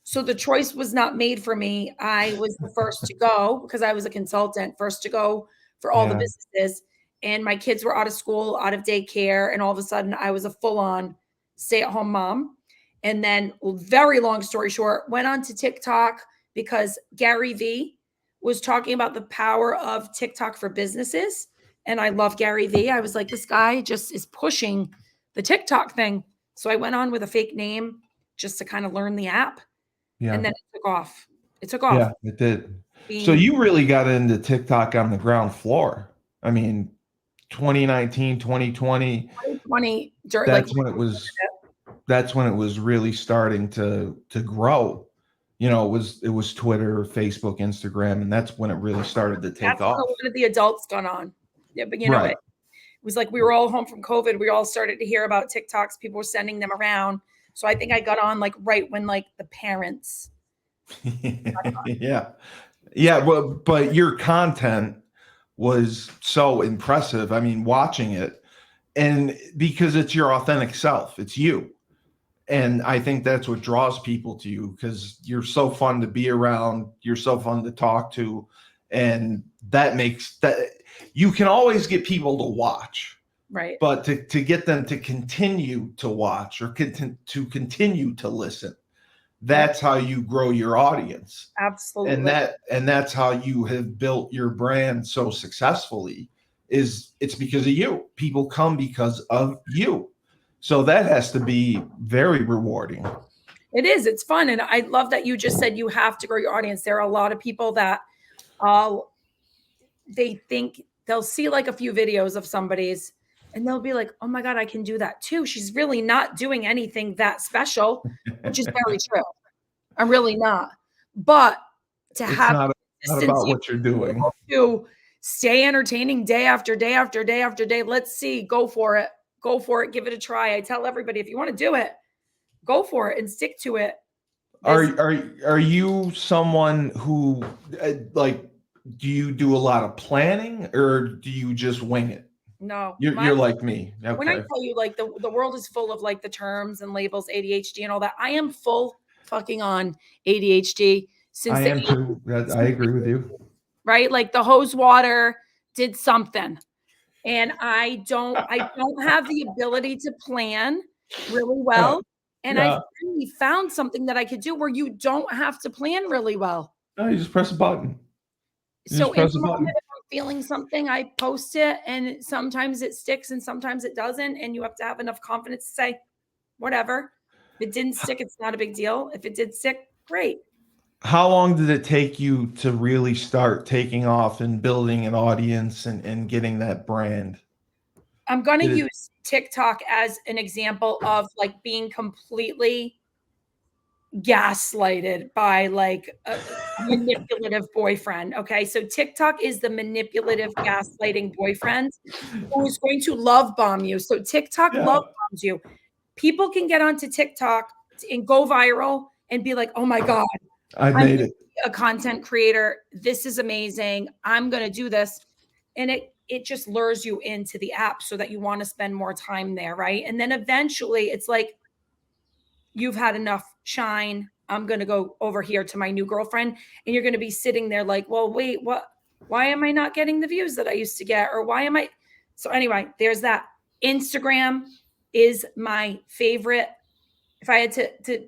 [SPEAKER 2] So the choice was not made for me. I was the first to go because I was a consultant, first to go for all the businesses. And my kids were out of school, out of daycare. And all of a sudden I was a full-on stay-at-home mom. And then, very long story short, went on to TikTok because Gary Vee was talking about the power of TikTok for businesses. And I love Gary Vee. I was like, this guy just is pushing the TikTok thing. So I went on with a fake name just to kind of learn the app.
[SPEAKER 1] Yeah.
[SPEAKER 2] And then it took off. It took off.
[SPEAKER 1] Yeah, it did. So you really got into TikTok on the ground floor. I mean, 2019, 2020.
[SPEAKER 2] 2020,
[SPEAKER 1] That's when it was really starting to grow. You know, it was Twitter, Facebook, Instagram, and that's when it really started to take off.
[SPEAKER 2] That's when one of the adults got on. Yeah, but you know, it was like we were all home from COVID. We all started to hear about TikToks. People were sending them around. So I think I got on like right when like the parents.
[SPEAKER 1] Yeah. But your content was so impressive. I mean, watching it, and because it's your authentic self, it's you. And I think that's what draws people to you, because you're so fun to be around. You're so fun to talk to. And that makes that you can always get people to watch.
[SPEAKER 2] Right.
[SPEAKER 1] But to get them to continue to watch or to continue to listen, that's how you grow your audience.
[SPEAKER 2] Absolutely.
[SPEAKER 1] And that's how you have built your brand so successfully. It's because of you. People come because of you. So that has to be very rewarding.
[SPEAKER 2] It is. It's fun. And I love that you just said you have to grow your audience. There are a lot of people that they think they'll see like a few videos of somebody's and they'll be like, oh my God, I can do that too. She's really not doing anything that special, which is very true. I'm really not. But to
[SPEAKER 1] It's
[SPEAKER 2] have
[SPEAKER 1] not about what you're doing.
[SPEAKER 2] To stay entertaining day after day after day after day. Let's see. Go for it. Go for it. Give it a try. I tell everybody, if you want to do it, go for it and stick to it.
[SPEAKER 1] Are you someone who like, do you do a lot of planning or do you just wing it?
[SPEAKER 2] No,
[SPEAKER 1] you're like me. Okay.
[SPEAKER 2] When I tell you like the world is full of like the terms and labels, ADHD and all that, I am full fucking on ADHD since
[SPEAKER 1] I am too. I agree with you.
[SPEAKER 2] Right? Like the hose water did something. And I don't have the ability to plan really well. And I finally found something that I could do where you don't have to plan really well.
[SPEAKER 1] No, you just press a button.
[SPEAKER 2] So if I'm feeling something, I post it, and sometimes it sticks and sometimes it doesn't. And you have to have enough confidence to say, whatever. If it didn't stick, it's not a big deal. If it did stick, great.
[SPEAKER 1] How long did it take you to really start taking off and building an audience and getting that brand?
[SPEAKER 2] I'm going to use TikTok as an example of like being completely gaslighted by like a manipulative boyfriend. Okay. So TikTok is the manipulative, gaslighting boyfriend who is going to love bomb you. So TikTok love bombs you. People can get onto TikTok and go viral and be like, oh my God,
[SPEAKER 1] I made it.
[SPEAKER 2] A content creator. This is amazing. I'm going to do this. And it just lures you into the app so that you want to spend more time there. Right. And then eventually it's like, you've had enough shine. I'm going to go over here to my new girlfriend. And you're going to be sitting there like, well, wait, what? Why am I not getting the views that I used to get? Or why am I? So anyway, there's that. Instagram is my favorite. If I had to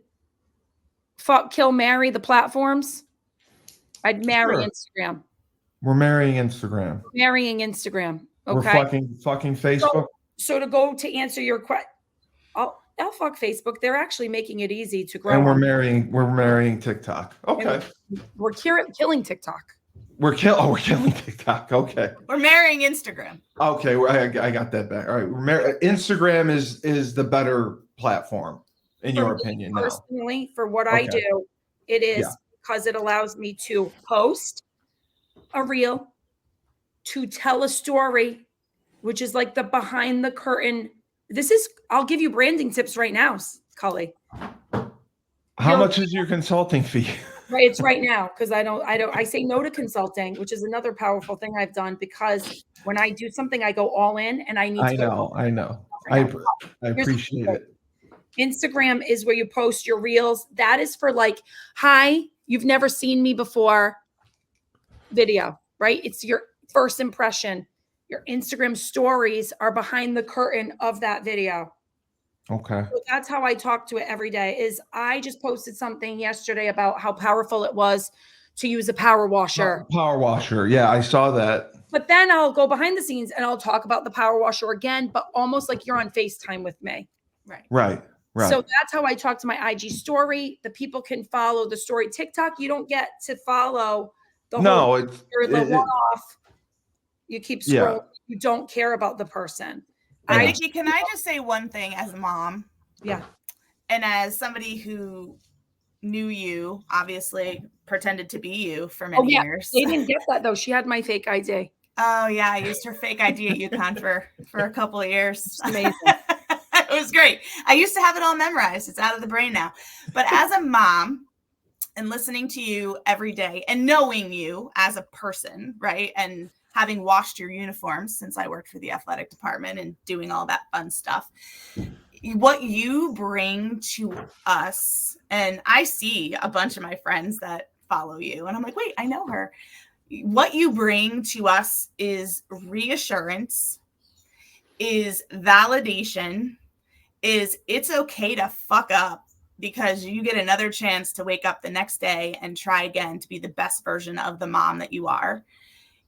[SPEAKER 2] fuck, kill, marry the platforms, I'd marry Instagram.
[SPEAKER 1] We're marrying Instagram.
[SPEAKER 2] Marrying Instagram. Okay.
[SPEAKER 1] We're fucking Facebook.
[SPEAKER 2] So to go to answer your question, I'll fuck Facebook. They're actually making it easy to grow.
[SPEAKER 1] And we're marrying TikTok. Okay.
[SPEAKER 2] We're killing TikTok.
[SPEAKER 1] We're killing TikTok. Okay.
[SPEAKER 3] We're marrying Instagram.
[SPEAKER 1] Okay, I got that back. All right. Instagram is the better platform in your opinion now.
[SPEAKER 2] Personally, for what I do, it is because it allows me to post a reel, to tell a story, which is like the behind the curtain. I'll give you branding tips right now, Cully.
[SPEAKER 1] How much is your consulting fee?
[SPEAKER 2] Right. It's right now. Cause I say no to consulting, which is another powerful thing I've done, because when I do something, I go all in, and I need to
[SPEAKER 1] I know. I appreciate it.
[SPEAKER 2] Instagram is where you post your reels. That is for like, hi, you've never seen me before video, right? It's your first impression. Your Instagram stories are behind the curtain of that video.
[SPEAKER 1] Okay.
[SPEAKER 2] So that's how I talk to it every day. Is I just posted something yesterday about how powerful it was to use a power washer.
[SPEAKER 1] Power washer. Yeah, I saw that.
[SPEAKER 2] But then I'll go behind the scenes and I'll talk about the power washer again, but almost like you're on FaceTime with me.
[SPEAKER 1] Right.
[SPEAKER 2] So that's how I talk to my IG story. The people can follow the story. TikTok, you don't get to follow the whole.
[SPEAKER 1] It's
[SPEAKER 2] the one-off. You keep scrolling. Yeah. You don't care about the person.
[SPEAKER 3] Nicki, can I just say one thing as a mom?
[SPEAKER 2] Yeah.
[SPEAKER 3] And as somebody who knew you, obviously pretended to be you for many years.
[SPEAKER 2] They didn't get that though. She had my fake ID.
[SPEAKER 3] Oh yeah, I used her fake ID at UConn for a couple of years.
[SPEAKER 2] Amazing.
[SPEAKER 3] It was great. I used to have it all memorized. It's out of the brain now. But as a mom and listening to you every day and knowing you as a person, right? And having washed your uniforms since I worked for the athletic department and doing all that fun stuff, what you bring to us, and I see a bunch of my friends that follow you, and I'm like, wait, I know her. What you bring to us is reassurance, is validation, is it's okay to fuck up because you get another chance to wake up the next day and try again to be the best version of the mom that you are.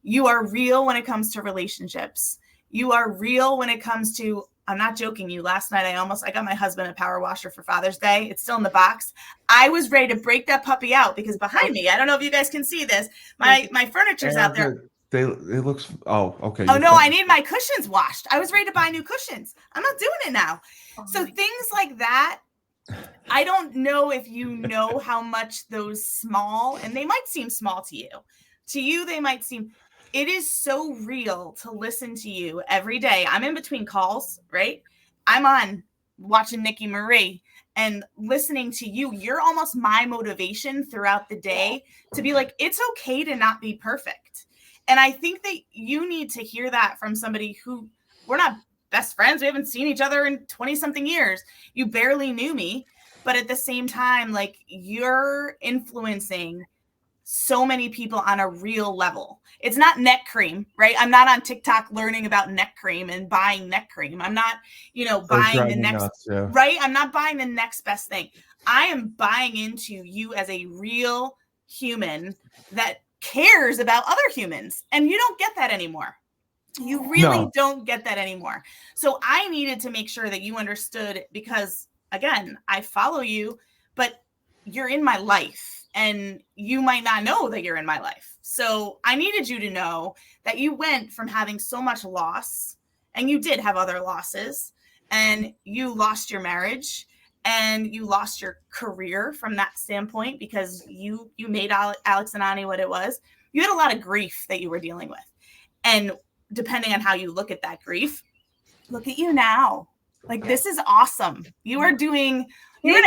[SPEAKER 3] You are real when it comes to relationships. You are real when it comes to, I'm not joking you, last night I got my husband a power washer for Father's Day. It's still in the box. I was ready to break that puppy out because behind me, I don't know if you guys can see this, my furniture's out there.
[SPEAKER 1] It looks, okay.
[SPEAKER 3] Oh no, I need my cushions washed. I was ready to buy new cushions. I'm not doing it now. So things like that, I don't know if you know how much those small, and they might seem small to you. To you, they might seem, it is so real to listen to you every day. I'm in between calls, right? I'm on watching Nicki Marie and listening to you. You're almost my motivation throughout the day to be like, it's okay to not be perfect. And I think that you need to hear that from somebody who, we're not best friends. We haven't seen each other in 20 something years. You barely knew me, but at the same time, like, you're influencing so many people on a real level. It's not neck cream, right? I'm not on TikTok learning about neck cream and buying neck cream. I'm not, buying the next, right? I'm not buying the next best thing. I am buying into you as a real human that cares about other humans. And you don't get that anymore. You really don't get that anymore. So I needed to make sure that you understood, because again, I follow you, but you're in my life. And you might not know that you're in my life. So I needed you to know that you went from having so much loss, and you did have other losses, and you lost your marriage and you lost your career from that standpoint because you made Alex and Ani what it was. You had a lot of grief that you were dealing with. And depending on how you look at that grief, look at you now. Like, this is awesome. You are doing... You're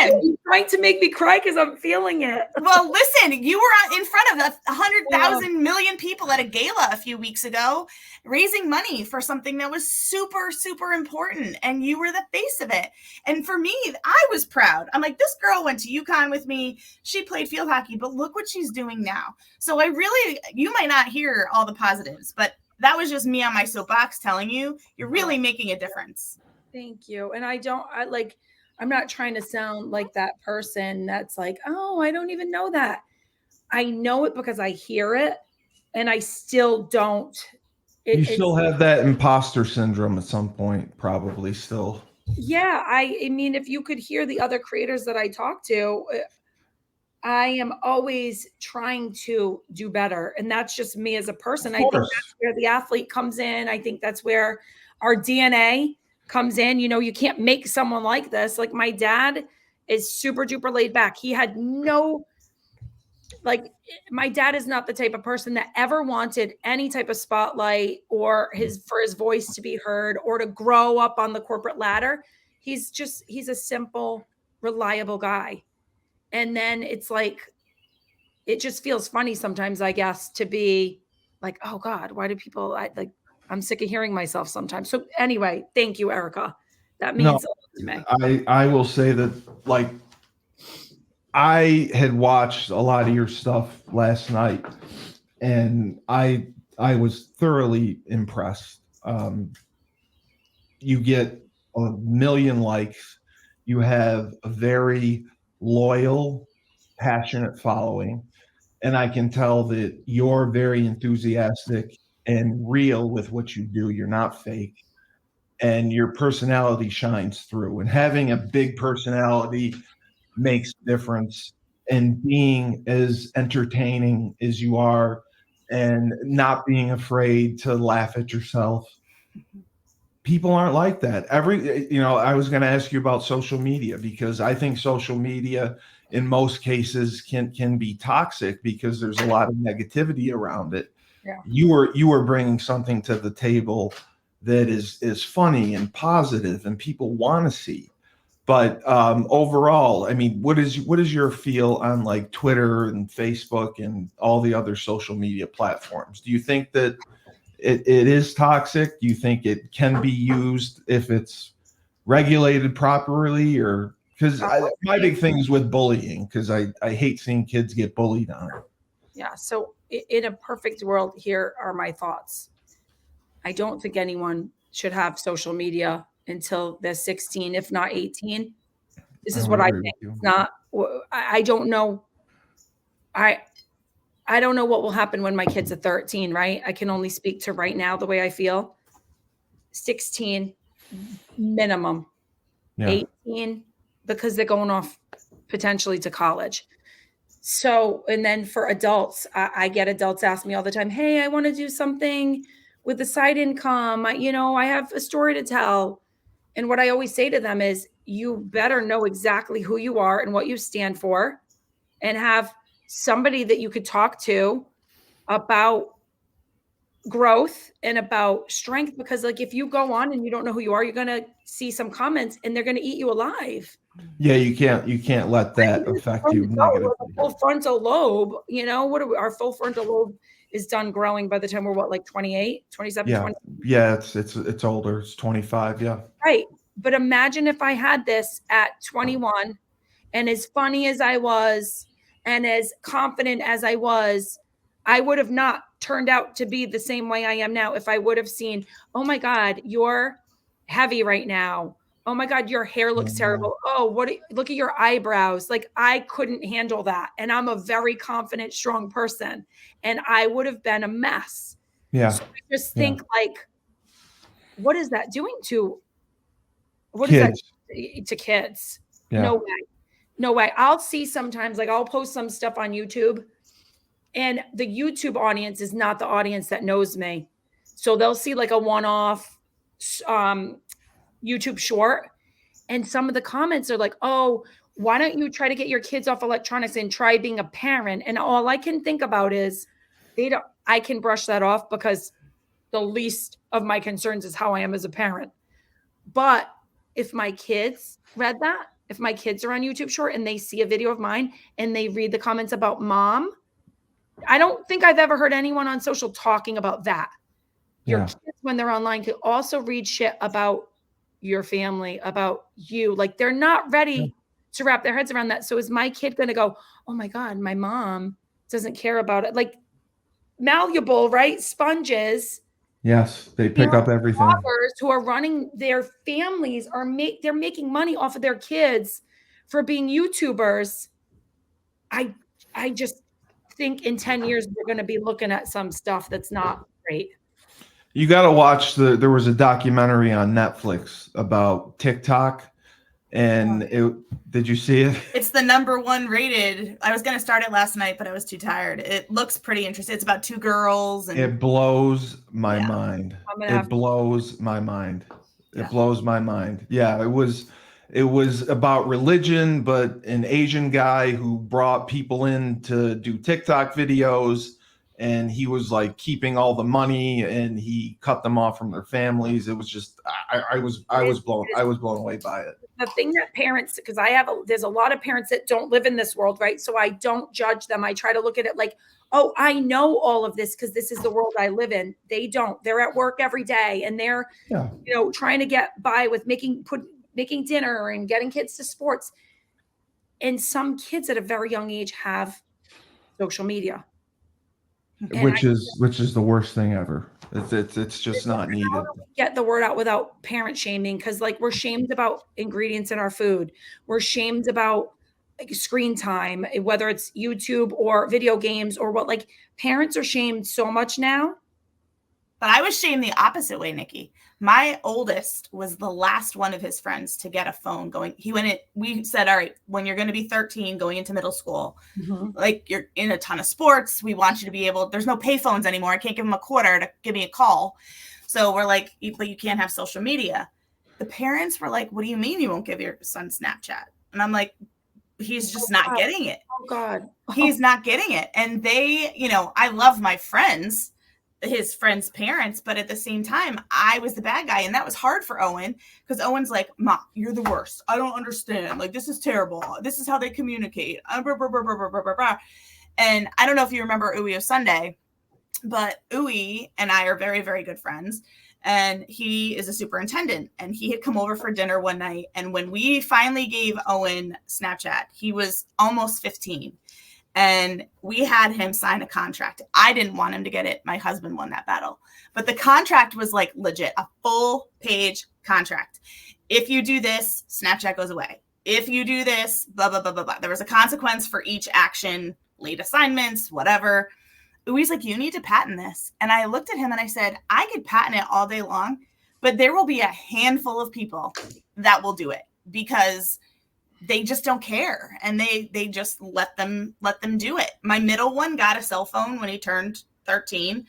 [SPEAKER 2] trying to make me cry because I'm feeling it.
[SPEAKER 3] Well, listen, you were in front of 100,000 million people at a gala a few weeks ago, raising money for something that was super, super important. And you were the face of it. And for me, I was proud. I'm like, this girl went to UConn with me. She played field hockey, but look what she's doing now. So you might not hear all the positives, but that was just me on my soapbox telling you, you're really making a difference.
[SPEAKER 2] Thank you. And I'm not trying to sound like that person that's like, oh, I don't even know that. I know it because I hear it, and I still don't.
[SPEAKER 1] You still have that imposter syndrome at some point, probably still.
[SPEAKER 2] Yeah. I mean, if you could hear the other creators that I talk to, I am always trying to do better. And that's just me as a person. I think that's where the athlete comes in. I think that's where our DNA comes in. You can't make someone like this. Like, my dad is super duper laid back. He had no like my dad is not the type of person that ever wanted any type of spotlight or for his voice to be heard or to grow up on the corporate ladder. He's a simple, reliable guy. And then it's like, it just feels funny sometimes, I guess, to be like, oh God, why do people I'm sick of hearing myself sometimes. So anyway, thank you, Erika. That means a lot to me.
[SPEAKER 1] I will say that, like, I had watched a lot of your stuff last night, and I was thoroughly impressed. You get 1,000,000 likes. You have a very loyal, passionate following, and I can tell that you're very enthusiastic and real with what you do. You're not fake, and your personality shines through. And having a big personality makes a difference, and being as entertaining as you are and not being afraid to laugh at yourself. People aren't like that. I was going to ask you about social media, because I think social media in most cases can be toxic because there's a lot of negativity around it.
[SPEAKER 2] Yeah.
[SPEAKER 1] You were bringing something to the table that is funny and positive and people want to see. But overall, I mean, what is your feel on like Twitter and Facebook and all the other social media platforms? Do you think that it is toxic? Do you think it can be used if it's regulated properly? Or because my big thing is with bullying, because I hate seeing kids get bullied on it.
[SPEAKER 2] Yeah. So in a perfect world, here are my thoughts. I don't think anyone should have social media until they're 16, if not 18. This is what I think. It's not, I don't know. I don't know what will happen when my kids are 13, right? I can only speak to right now the way I feel. 16 minimum. Yeah. 18 because they're going off potentially to college. So, and then for adults, I get adults ask me all the time, hey, I want to do something with a side income. I have a story to tell. And what I always say to them is, you better know exactly who you are and what you stand for, and have somebody that you could talk to about growth and about strength. Because like, if you go on and you don't know who you are, you're going to see some comments and they're going to eat you alive.
[SPEAKER 1] Yeah, you can't let that affect you negatively.
[SPEAKER 2] Full frontal lobe, our full frontal lobe is done growing by the time we're 28, 27,
[SPEAKER 1] yeah.
[SPEAKER 2] 20.
[SPEAKER 1] Yeah, it's older. It's 25, yeah.
[SPEAKER 2] Right. But imagine if I had this at 21, and as funny as I was and as confident as I was, I would have not turned out to be the same way I am now if I would have seen, oh my God, you're heavy right now. Oh my God, your hair looks terrible. Oh, look at your eyebrows. Like, I couldn't handle that. And I'm a very confident, strong person. And I would have been a mess.
[SPEAKER 1] Yeah.
[SPEAKER 2] So I just think like, what is that doing to kids? Yeah. No way. I'll see sometimes, like, I'll post some stuff on YouTube, and the YouTube audience is not the audience that knows me. So they'll see like a one-off YouTube short, and some of the comments are like, oh, why don't you try to get your kids off electronics and try being a parent? And all I can think about is I can brush that off, because the least of my concerns is how I am as a parent. But if my kids read that, if my kids are on YouTube short and they see a video of mine and they read the comments about mom, I don't think I've ever heard anyone on social talking about that. Your kids, when they're online, could also read shit about your family, about you. Like, they're not ready to wrap their heads around that. So is my kid going to go, oh my God, my mom doesn't care about it? Like, malleable, right? Sponges.
[SPEAKER 1] Yes, they pick up everything.
[SPEAKER 2] Who are running their families they're making money off of their kids for being YouTubers. I just think in 10 years we're going to be looking at some stuff that's not great.
[SPEAKER 1] You got to watch there was a documentary on Netflix about TikTok, and did you see it?
[SPEAKER 3] It's the #1 rated. I was going to start it last night, but I was too tired. It looks pretty interesting. It's about 2 girls. And
[SPEAKER 1] it blows my mind. It blows my mind. It blows my mind. Yeah, it was it was about religion, but an Asian guy who brought people in to do TikTok videos, and he was like keeping all the money, and he cut them off from their families. It was just, I was blown away by it.
[SPEAKER 2] The thing that parents, because there's a lot of parents that don't live in this world, right? So I don't judge them. I try to look at it like, oh, I know all of this because this is the world I live in. They don't. They're at work every day, and they're, trying to get by with making dinner and getting kids to sports. And some kids at a very young age have social media,
[SPEAKER 1] which is the worst thing ever. It's just not needed.
[SPEAKER 2] Get the word out without parent shaming, because like we're shamed about ingredients in our food. We're shamed about like screen time, whether it's YouTube or video games or what. Like parents are shamed so much now.
[SPEAKER 3] But I was shamed the opposite way, Nicki. My oldest was the last one of his friends to get a phone going. We said, all right, when you're going to be 13 going into middle school, like you're in a ton of sports, we want you to be able, there's no pay phones anymore. I can't give him a quarter to give me a call. So we're like, but you can't have social media. The parents were like, what do you mean you won't give your son Snapchat? And I'm like, he's just not getting it.
[SPEAKER 2] Oh God.
[SPEAKER 3] He's not getting it. And they, I love my friends, his friends' parents, but at the same time, I was the bad guy. And that was hard for Owen, because Owen's like, Mom, you're the worst. I don't understand. Like, this is terrible. This is how they communicate. And I don't know if you remember Uwe of Sunday, but Uwe and I are very, very good friends. And he is a superintendent, and he had come over for dinner one night. And when we finally gave Owen Snapchat, he was almost 15. And we had him sign a contract. I didn't want him to get it. My husband won that battle. But the contract was like legit, a full page contract. If you do this, Snapchat goes away. If you do this, blah, blah, blah, blah, blah. There was a consequence for each action, late assignments, whatever. Uwe's like, you need to patent this. And I looked at him and I said, I could patent it all day long, but there will be a handful of people that will do it because they just don't care. And they just let them do it. My middle one got a cell phone when he turned 13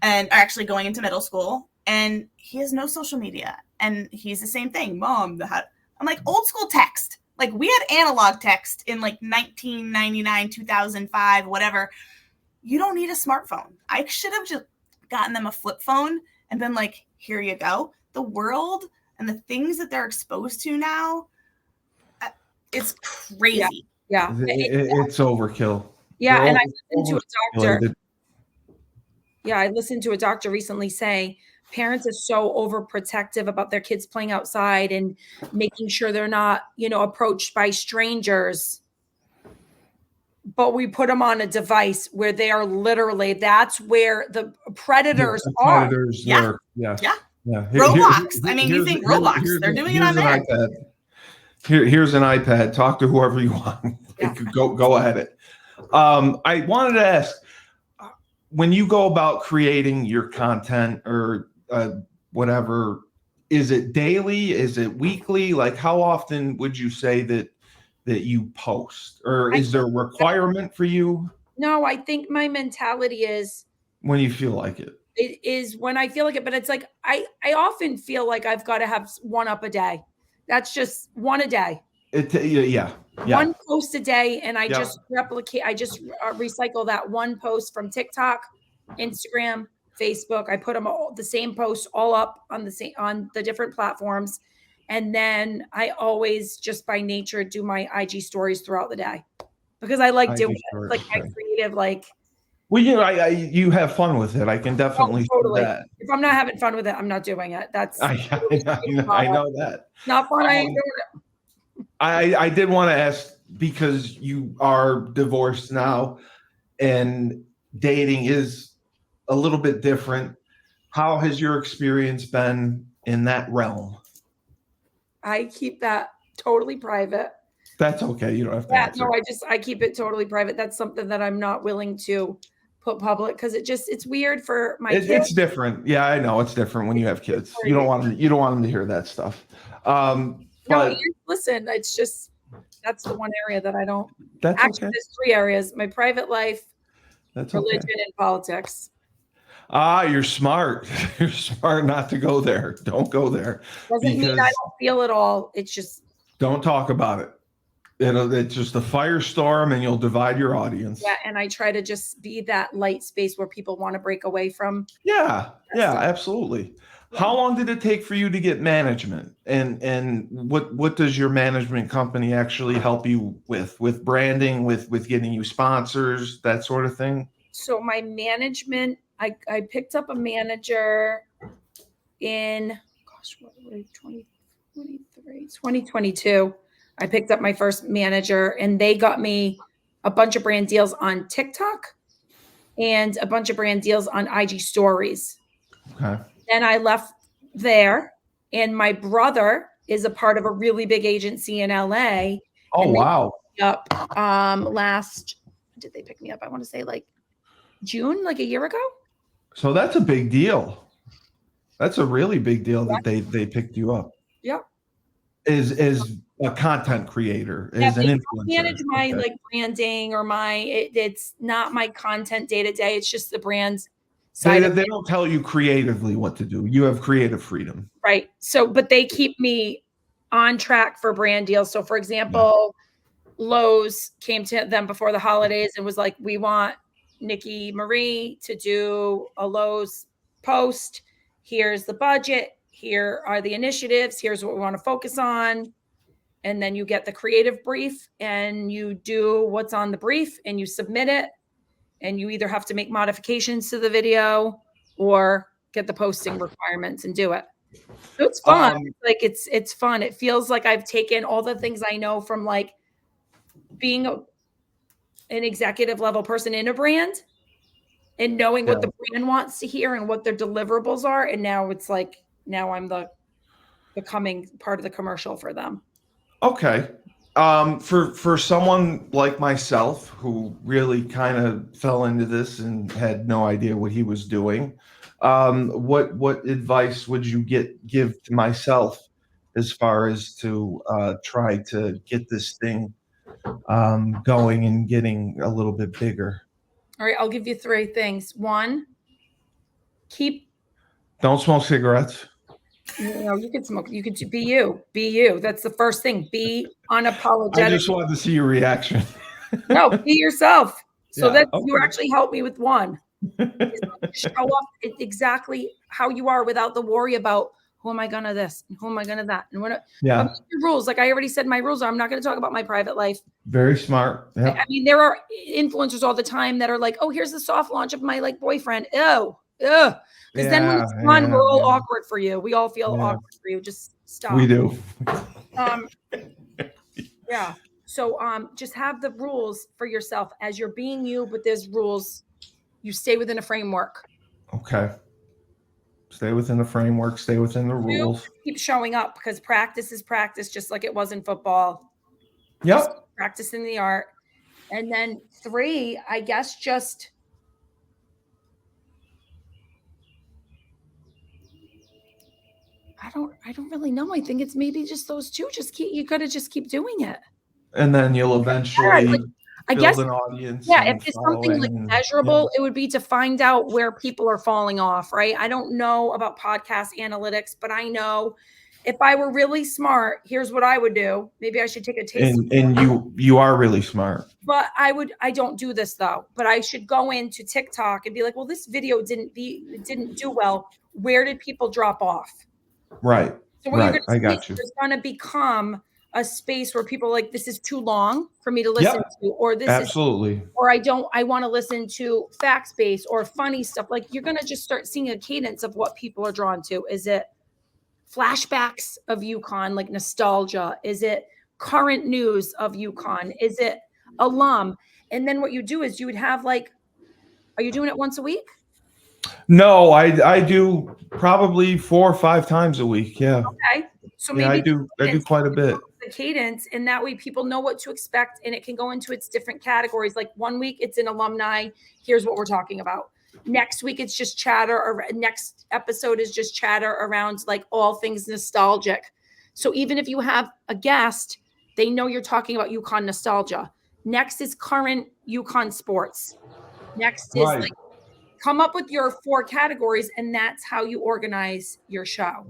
[SPEAKER 3] and actually going into middle school. And he has no social media. And he's the same thing. Mom, I'm like, old school text. Like we had analog text in like 1999, 2005, whatever. You don't need a smartphone. I should have just gotten them a flip phone and been like, here you go. The world and the things that they're exposed to now, it's crazy.
[SPEAKER 2] Yeah.
[SPEAKER 1] It's overkill.
[SPEAKER 2] Yeah. And I listened to a doctor recently say parents are so overprotective about their kids playing outside and making sure they're not, approached by strangers. But we put them on a device where they are literally, that's where the predators are.
[SPEAKER 1] Predators lurk. Yes.
[SPEAKER 3] Yeah. Roblox. You think Roblox, they're doing it on there.
[SPEAKER 1] iPad. Here's an iPad. Talk to whoever you want. Yeah. Go ahead. I wanted to ask, when you go about creating your content or whatever, is it daily? Is it weekly? Like how often would you say that you post, or is there a requirement for you?
[SPEAKER 2] No, I think my mentality is
[SPEAKER 1] when you feel like it.
[SPEAKER 2] It is when I feel like it, but it's like I often feel like I've got to have one up a day. That's just one a day.
[SPEAKER 1] Yeah.
[SPEAKER 2] One post a day, and I just replicate. I just recycle that one post from TikTok, Instagram, Facebook. I put them all the same posts all up on the different platforms. And then I always just by nature do my IG stories throughout the day because I like doing it. Like my creative, like.
[SPEAKER 1] Well, you have fun with it. I can definitely
[SPEAKER 2] totally.
[SPEAKER 1] see that.
[SPEAKER 2] If I'm not having fun with it, I'm not doing it. That's
[SPEAKER 1] I know that.
[SPEAKER 2] Not fun. I ain't doing
[SPEAKER 1] it. I did want to ask, because you are divorced now and dating is a little bit different. How has your experience been in that realm?
[SPEAKER 2] I keep that totally private.
[SPEAKER 1] That's okay. You don't have to answer.
[SPEAKER 2] No, I keep it totally private. That's something that I'm not willing to put public because it's weird for my kids.
[SPEAKER 1] It's different. Yeah, I know it's different when you have kids. You don't want them to hear that stuff.
[SPEAKER 2] No, listen, it's just that's the one area that I don't.
[SPEAKER 1] That's
[SPEAKER 2] actually
[SPEAKER 1] okay.
[SPEAKER 2] There's 3 areas: my private life, religion, and politics.
[SPEAKER 1] You're smart. You're smart not to go there. Don't go there.
[SPEAKER 2] Doesn't mean I don't feel it all. It's just
[SPEAKER 1] Don't talk about it. It's just a firestorm, and you'll divide your audience.
[SPEAKER 2] Yeah, and I try to just be that light space where people want to break away from.
[SPEAKER 1] Yeah, absolutely.
[SPEAKER 2] Yeah.
[SPEAKER 1] How long did it take for you to get management? And what does your management company actually help you with branding, with getting you sponsors, that sort of thing?
[SPEAKER 2] So my management, I picked up a manager in 2022. I picked up my first manager, and they got me a bunch of brand deals on TikTok and a bunch of brand deals on IG stories.
[SPEAKER 1] Okay.
[SPEAKER 2] Then I left there, and my brother is a part of a really big agency in LA.
[SPEAKER 1] Oh, wow.
[SPEAKER 2] Up did they pick me up? I want to say like June, like a year ago.
[SPEAKER 1] So that's a big deal. That's a really big deal that they picked you up.
[SPEAKER 2] Yeah.
[SPEAKER 1] As a content creator, as an influencer.
[SPEAKER 2] Manage my like branding or it's not my content day to day. It's just the brand's side.
[SPEAKER 1] They don't tell you creatively what to do. You have creative freedom.
[SPEAKER 2] Right. So, but they keep me on track for brand deals. So for example, Lowe's came to them before the holidays and was like, we want Nicki Marie to do a Lowe's post. Here's the budget. Here are the initiatives. Here's what we want to focus on. And then you get the creative brief and you do what's on the brief and you submit it. And you either have to make modifications to the video or get the posting requirements and do it. So it's fun. Like it's fun. It feels like I've taken all the things I know from like being an executive level person in a brand and knowing what the brand wants to hear and what their deliverables are. And now it's like, now I'm becoming part of the commercial for them.
[SPEAKER 1] Okay. For someone like myself who really kind of fell into this and had no idea what he was doing, what advice would you give to myself as far as to try to get this thing going and getting a little bit bigger?
[SPEAKER 2] All right, I'll give you 3 things. 1,
[SPEAKER 1] don't smoke cigarettes.
[SPEAKER 2] You can smoke. You could be you. Be you. That's the first thing. Be unapologetic.
[SPEAKER 1] I just wanted to see your reaction.
[SPEAKER 2] No, be yourself. So you actually helped me with 1. Show off exactly how you are without the worry about who am I gonna this and who am I gonna that. And your rules, like I already said, my rules are I'm not going to talk about my private life.
[SPEAKER 1] Very smart. Yeah.
[SPEAKER 2] I mean, there are influencers all the time that are like, oh, here's the soft launch of my like boyfriend. Because then when it's fun, we're all awkward for you. We all feel awkward for you. Just stop.
[SPEAKER 1] We do.
[SPEAKER 2] Yeah. So just have the rules for yourself as you're being you, but there's rules. You stay within a framework.
[SPEAKER 1] Okay. Stay within the framework, stay within the rules.
[SPEAKER 2] Keep showing up because practice is practice, just like it was in football.
[SPEAKER 1] Yep.
[SPEAKER 2] Just practicing the art. And then 3, I guess I don't really know. I think it's maybe just those 2. You got to just keep doing it.
[SPEAKER 1] And then you'll eventually build an audience.
[SPEAKER 2] Yeah, if it's something like measurable, it would be to find out where people are falling off, right? I don't know about podcast analytics, but I know if I were really smart, here's what I would do. Maybe I should take a taste.
[SPEAKER 1] And you are really smart.
[SPEAKER 2] But I don't do this though. But I should go into TikTok and be like, well, this video didn't do well. Where did people drop off?
[SPEAKER 1] Right.
[SPEAKER 2] So what you're going to see, there's going to become a space where people are like, this is too long for me to listen to, or this
[SPEAKER 1] absolutely,
[SPEAKER 2] or I want to listen to facts-based or funny stuff. Like you're going to just start seeing a cadence of what people are drawn to. Is it flashbacks of UConn, like nostalgia? Is it current news of UConn? Is it alum? And then what you do is you would have like, are you doing it once a week?
[SPEAKER 1] No, I do probably 4 or 5 times a week. Yeah.
[SPEAKER 2] Okay. So maybe
[SPEAKER 1] I do quite a bit.
[SPEAKER 2] The cadence, and that way people know what to expect, and it can go into its different categories. Like one week it's an alumni. Here's what we're talking about. Next week it's just chatter, or next episode is just chatter around like all things nostalgic. So even if you have a guest, they know you're talking about UConn nostalgia. Next is current UConn sports. Next is like, come up with your 4 categories, and that's how you organize your show.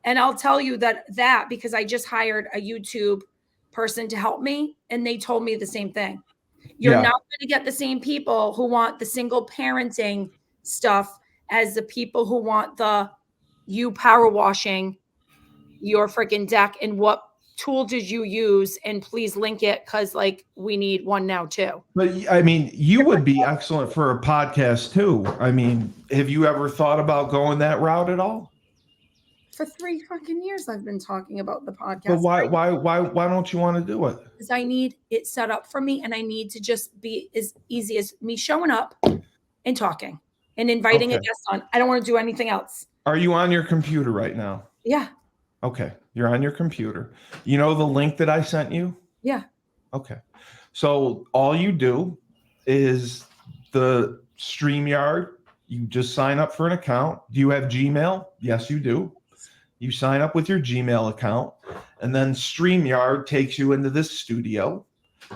[SPEAKER 2] And I'll tell you that because I just hired a YouTube person to help me, and they told me the same thing. You're not going to get the same people who want the single parenting stuff as the people who want you power washing your freaking deck and what tool did you use, and please link it because like we need one now too.
[SPEAKER 1] But I mean, you would be excellent for a podcast too. I mean, have you ever thought about going that route at all?
[SPEAKER 2] For 3 fucking years I've been talking about the podcast.
[SPEAKER 1] But why don't you want to do it?
[SPEAKER 2] Because I need it set up for me, and I need to just be as easy as me showing up and talking and inviting a guest on. I don't want to do anything else.
[SPEAKER 1] Are you on your computer right now?
[SPEAKER 2] Yeah.
[SPEAKER 1] Okay. You're on your computer. You know the link that I sent you?
[SPEAKER 2] Yeah.
[SPEAKER 1] Okay. So all you do is the StreamYard. You just sign up for an account. Do you have Gmail? Yes, you do. You sign up with your Gmail account, and then StreamYard takes you into this studio.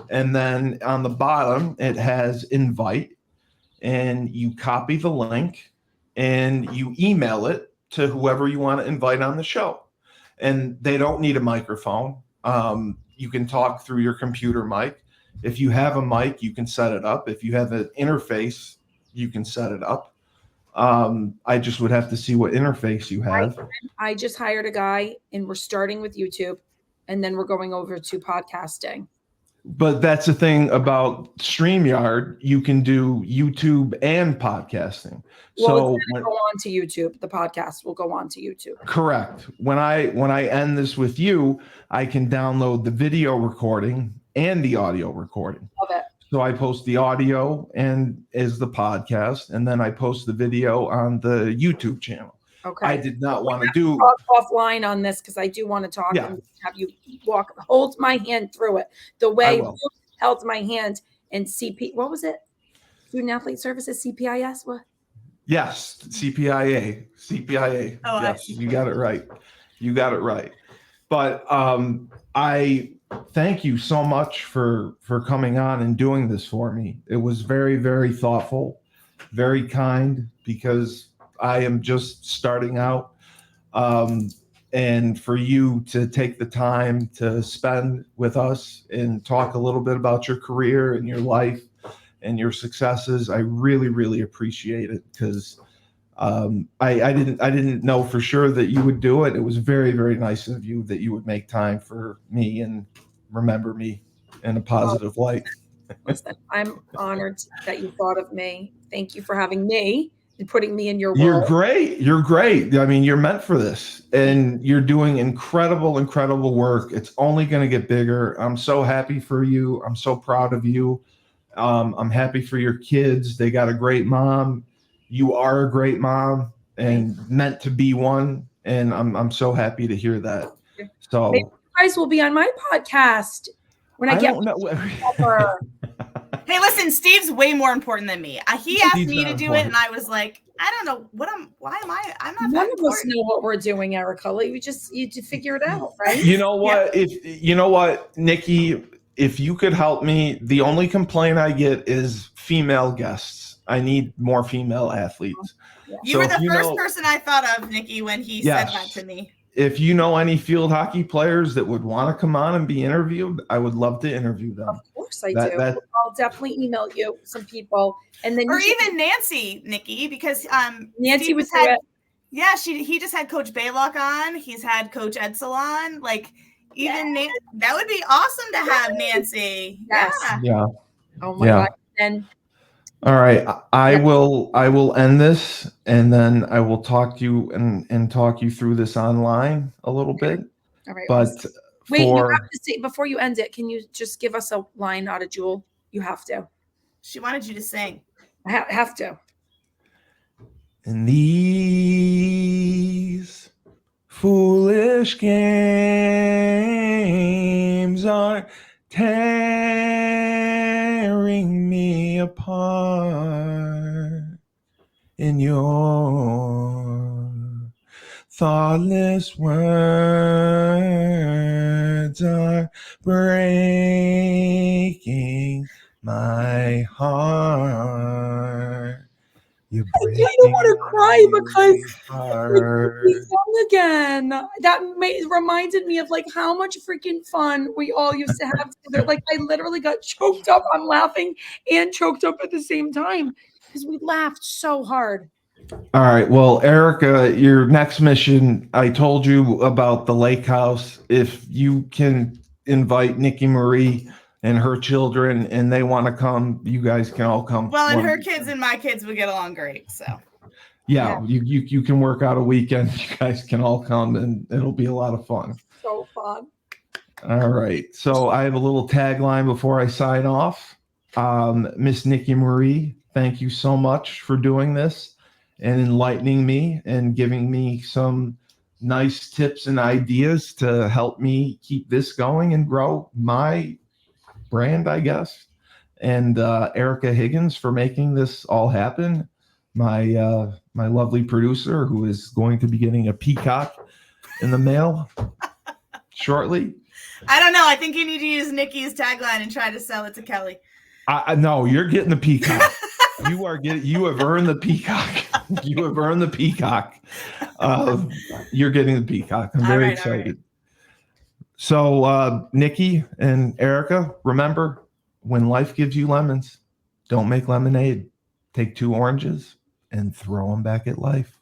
[SPEAKER 1] And then on the bottom, it has invite, and you copy the link and you email it to whoever you want to invite on the show. And they don't need a microphone. You can talk through your computer mic. If you have a mic, you can set it up. If you have an interface, you can set it up. I just would have to see what interface you have.
[SPEAKER 2] I just hired a guy, and we're starting with YouTube, and then we're going over to podcasting.
[SPEAKER 1] But that's the thing about StreamYard. You can do YouTube and podcasting.
[SPEAKER 2] Well, it's gonna go on to YouTube. The podcast will go on to YouTube.
[SPEAKER 1] Correct. When I end this with you, I can download the video recording and the audio recording.
[SPEAKER 2] Love it.
[SPEAKER 1] So I post the audio and as the podcast, and then I post the video on the YouTube channel.
[SPEAKER 2] Okay.
[SPEAKER 1] I did not want to do
[SPEAKER 2] talk offline on this because I do want to talk and have you hold my hand through it. The way you held my hand and what was it? Student Athlete Services, CPIS? What?
[SPEAKER 1] Yes, CPIA.
[SPEAKER 3] Oh,
[SPEAKER 1] yes, you got it right. You got it right. But I thank you so much for coming on and doing this for me. It was very, very thoughtful, very kind, because I am just starting out. And for you to take the time to spend with us and talk a little bit about your career and your life and your successes, I really, really appreciate it, because I didn't know for sure that you would do it. It was very, very nice of you that you would make time for me and remember me in a positive light.
[SPEAKER 2] Listen, I'm honored that you thought of me. Thank you for having me and putting me in your
[SPEAKER 1] You're
[SPEAKER 2] world.
[SPEAKER 1] great. You're great. I mean, you're meant for this, and you're doing incredible, incredible work. It's only going to get bigger. I'm so happy for you. I'm so proud of you. I'm happy for your kids. They got a great mom. You are a great mom and meant to be one. And I'm so happy to hear that. So
[SPEAKER 2] maybe you guys will be on my podcast when I get over.
[SPEAKER 3] Hey, listen, Steve's way more important than me. He asked me to do it, and I was like, I don't know I'm not.
[SPEAKER 2] None of us know what we're doing, Erika. You need to figure it out, right?
[SPEAKER 1] You know what? Nicki, if you could help me, the only complaint I get is female guests. I need more female athletes.
[SPEAKER 3] You were the first person I thought of, Nicki, when he said that to me.
[SPEAKER 1] If you know any field hockey players that would want to come on and be interviewed, I would love to interview them.
[SPEAKER 2] Of course I do. I'll definitely email you some people, and then
[SPEAKER 3] even Nancy, Nicki, because
[SPEAKER 2] Nancy was had.
[SPEAKER 3] Yeah, he just had Coach Baylock on. He's had Coach Edsel on. Like, even that would be awesome to have Nancy.
[SPEAKER 2] Yes.
[SPEAKER 1] Yeah.
[SPEAKER 2] Oh my God. And
[SPEAKER 1] all right, I will end this, and then I will talk to you and talk you through this online a little bit.
[SPEAKER 2] All right.
[SPEAKER 1] But
[SPEAKER 2] wait, you have to say before you end it. Can you just give us a line out of Jewel? You have to.
[SPEAKER 3] She wanted you to sing.
[SPEAKER 2] I have to.
[SPEAKER 1] In these foolish games are tearing me apart, in your thoughtless words are breaking my heart. You
[SPEAKER 2] I don't want to cry because we're young again. That reminded me of like how much freaking fun we all used to have together. Like I literally got choked up. I'm laughing and choked up at the same time because we laughed so hard.
[SPEAKER 1] All right. Well, Erika, your next mission, I told you about the lake house. If you can invite Nicki Marie and her children and they want to come, you guys can all come.
[SPEAKER 3] Well, and her kids and my kids would get along great. So
[SPEAKER 1] yeah. You can work out a weekend. You guys can all come and it'll be a lot of fun.
[SPEAKER 2] So fun.
[SPEAKER 1] All right. So I have a little tagline before I sign off. Miss Nicki Marie, thank you so much for doing this and enlightening me and giving me some nice tips and ideas to help me keep this going and grow my brand, I guess. And Erika Higgins for making this all happen. My lovely producer who is going to be getting a peacock in the mail shortly.
[SPEAKER 3] I don't know. I think you need to use Nicki's tagline and try to sell it to Kelly.
[SPEAKER 1] No, you're getting the peacock. You have earned the peacock. You have earned the peacock. You're getting the peacock. I'm very excited. So, Nicki and Erika, remember, when life gives you lemons, don't make lemonade. Take 2 oranges and throw them back at life.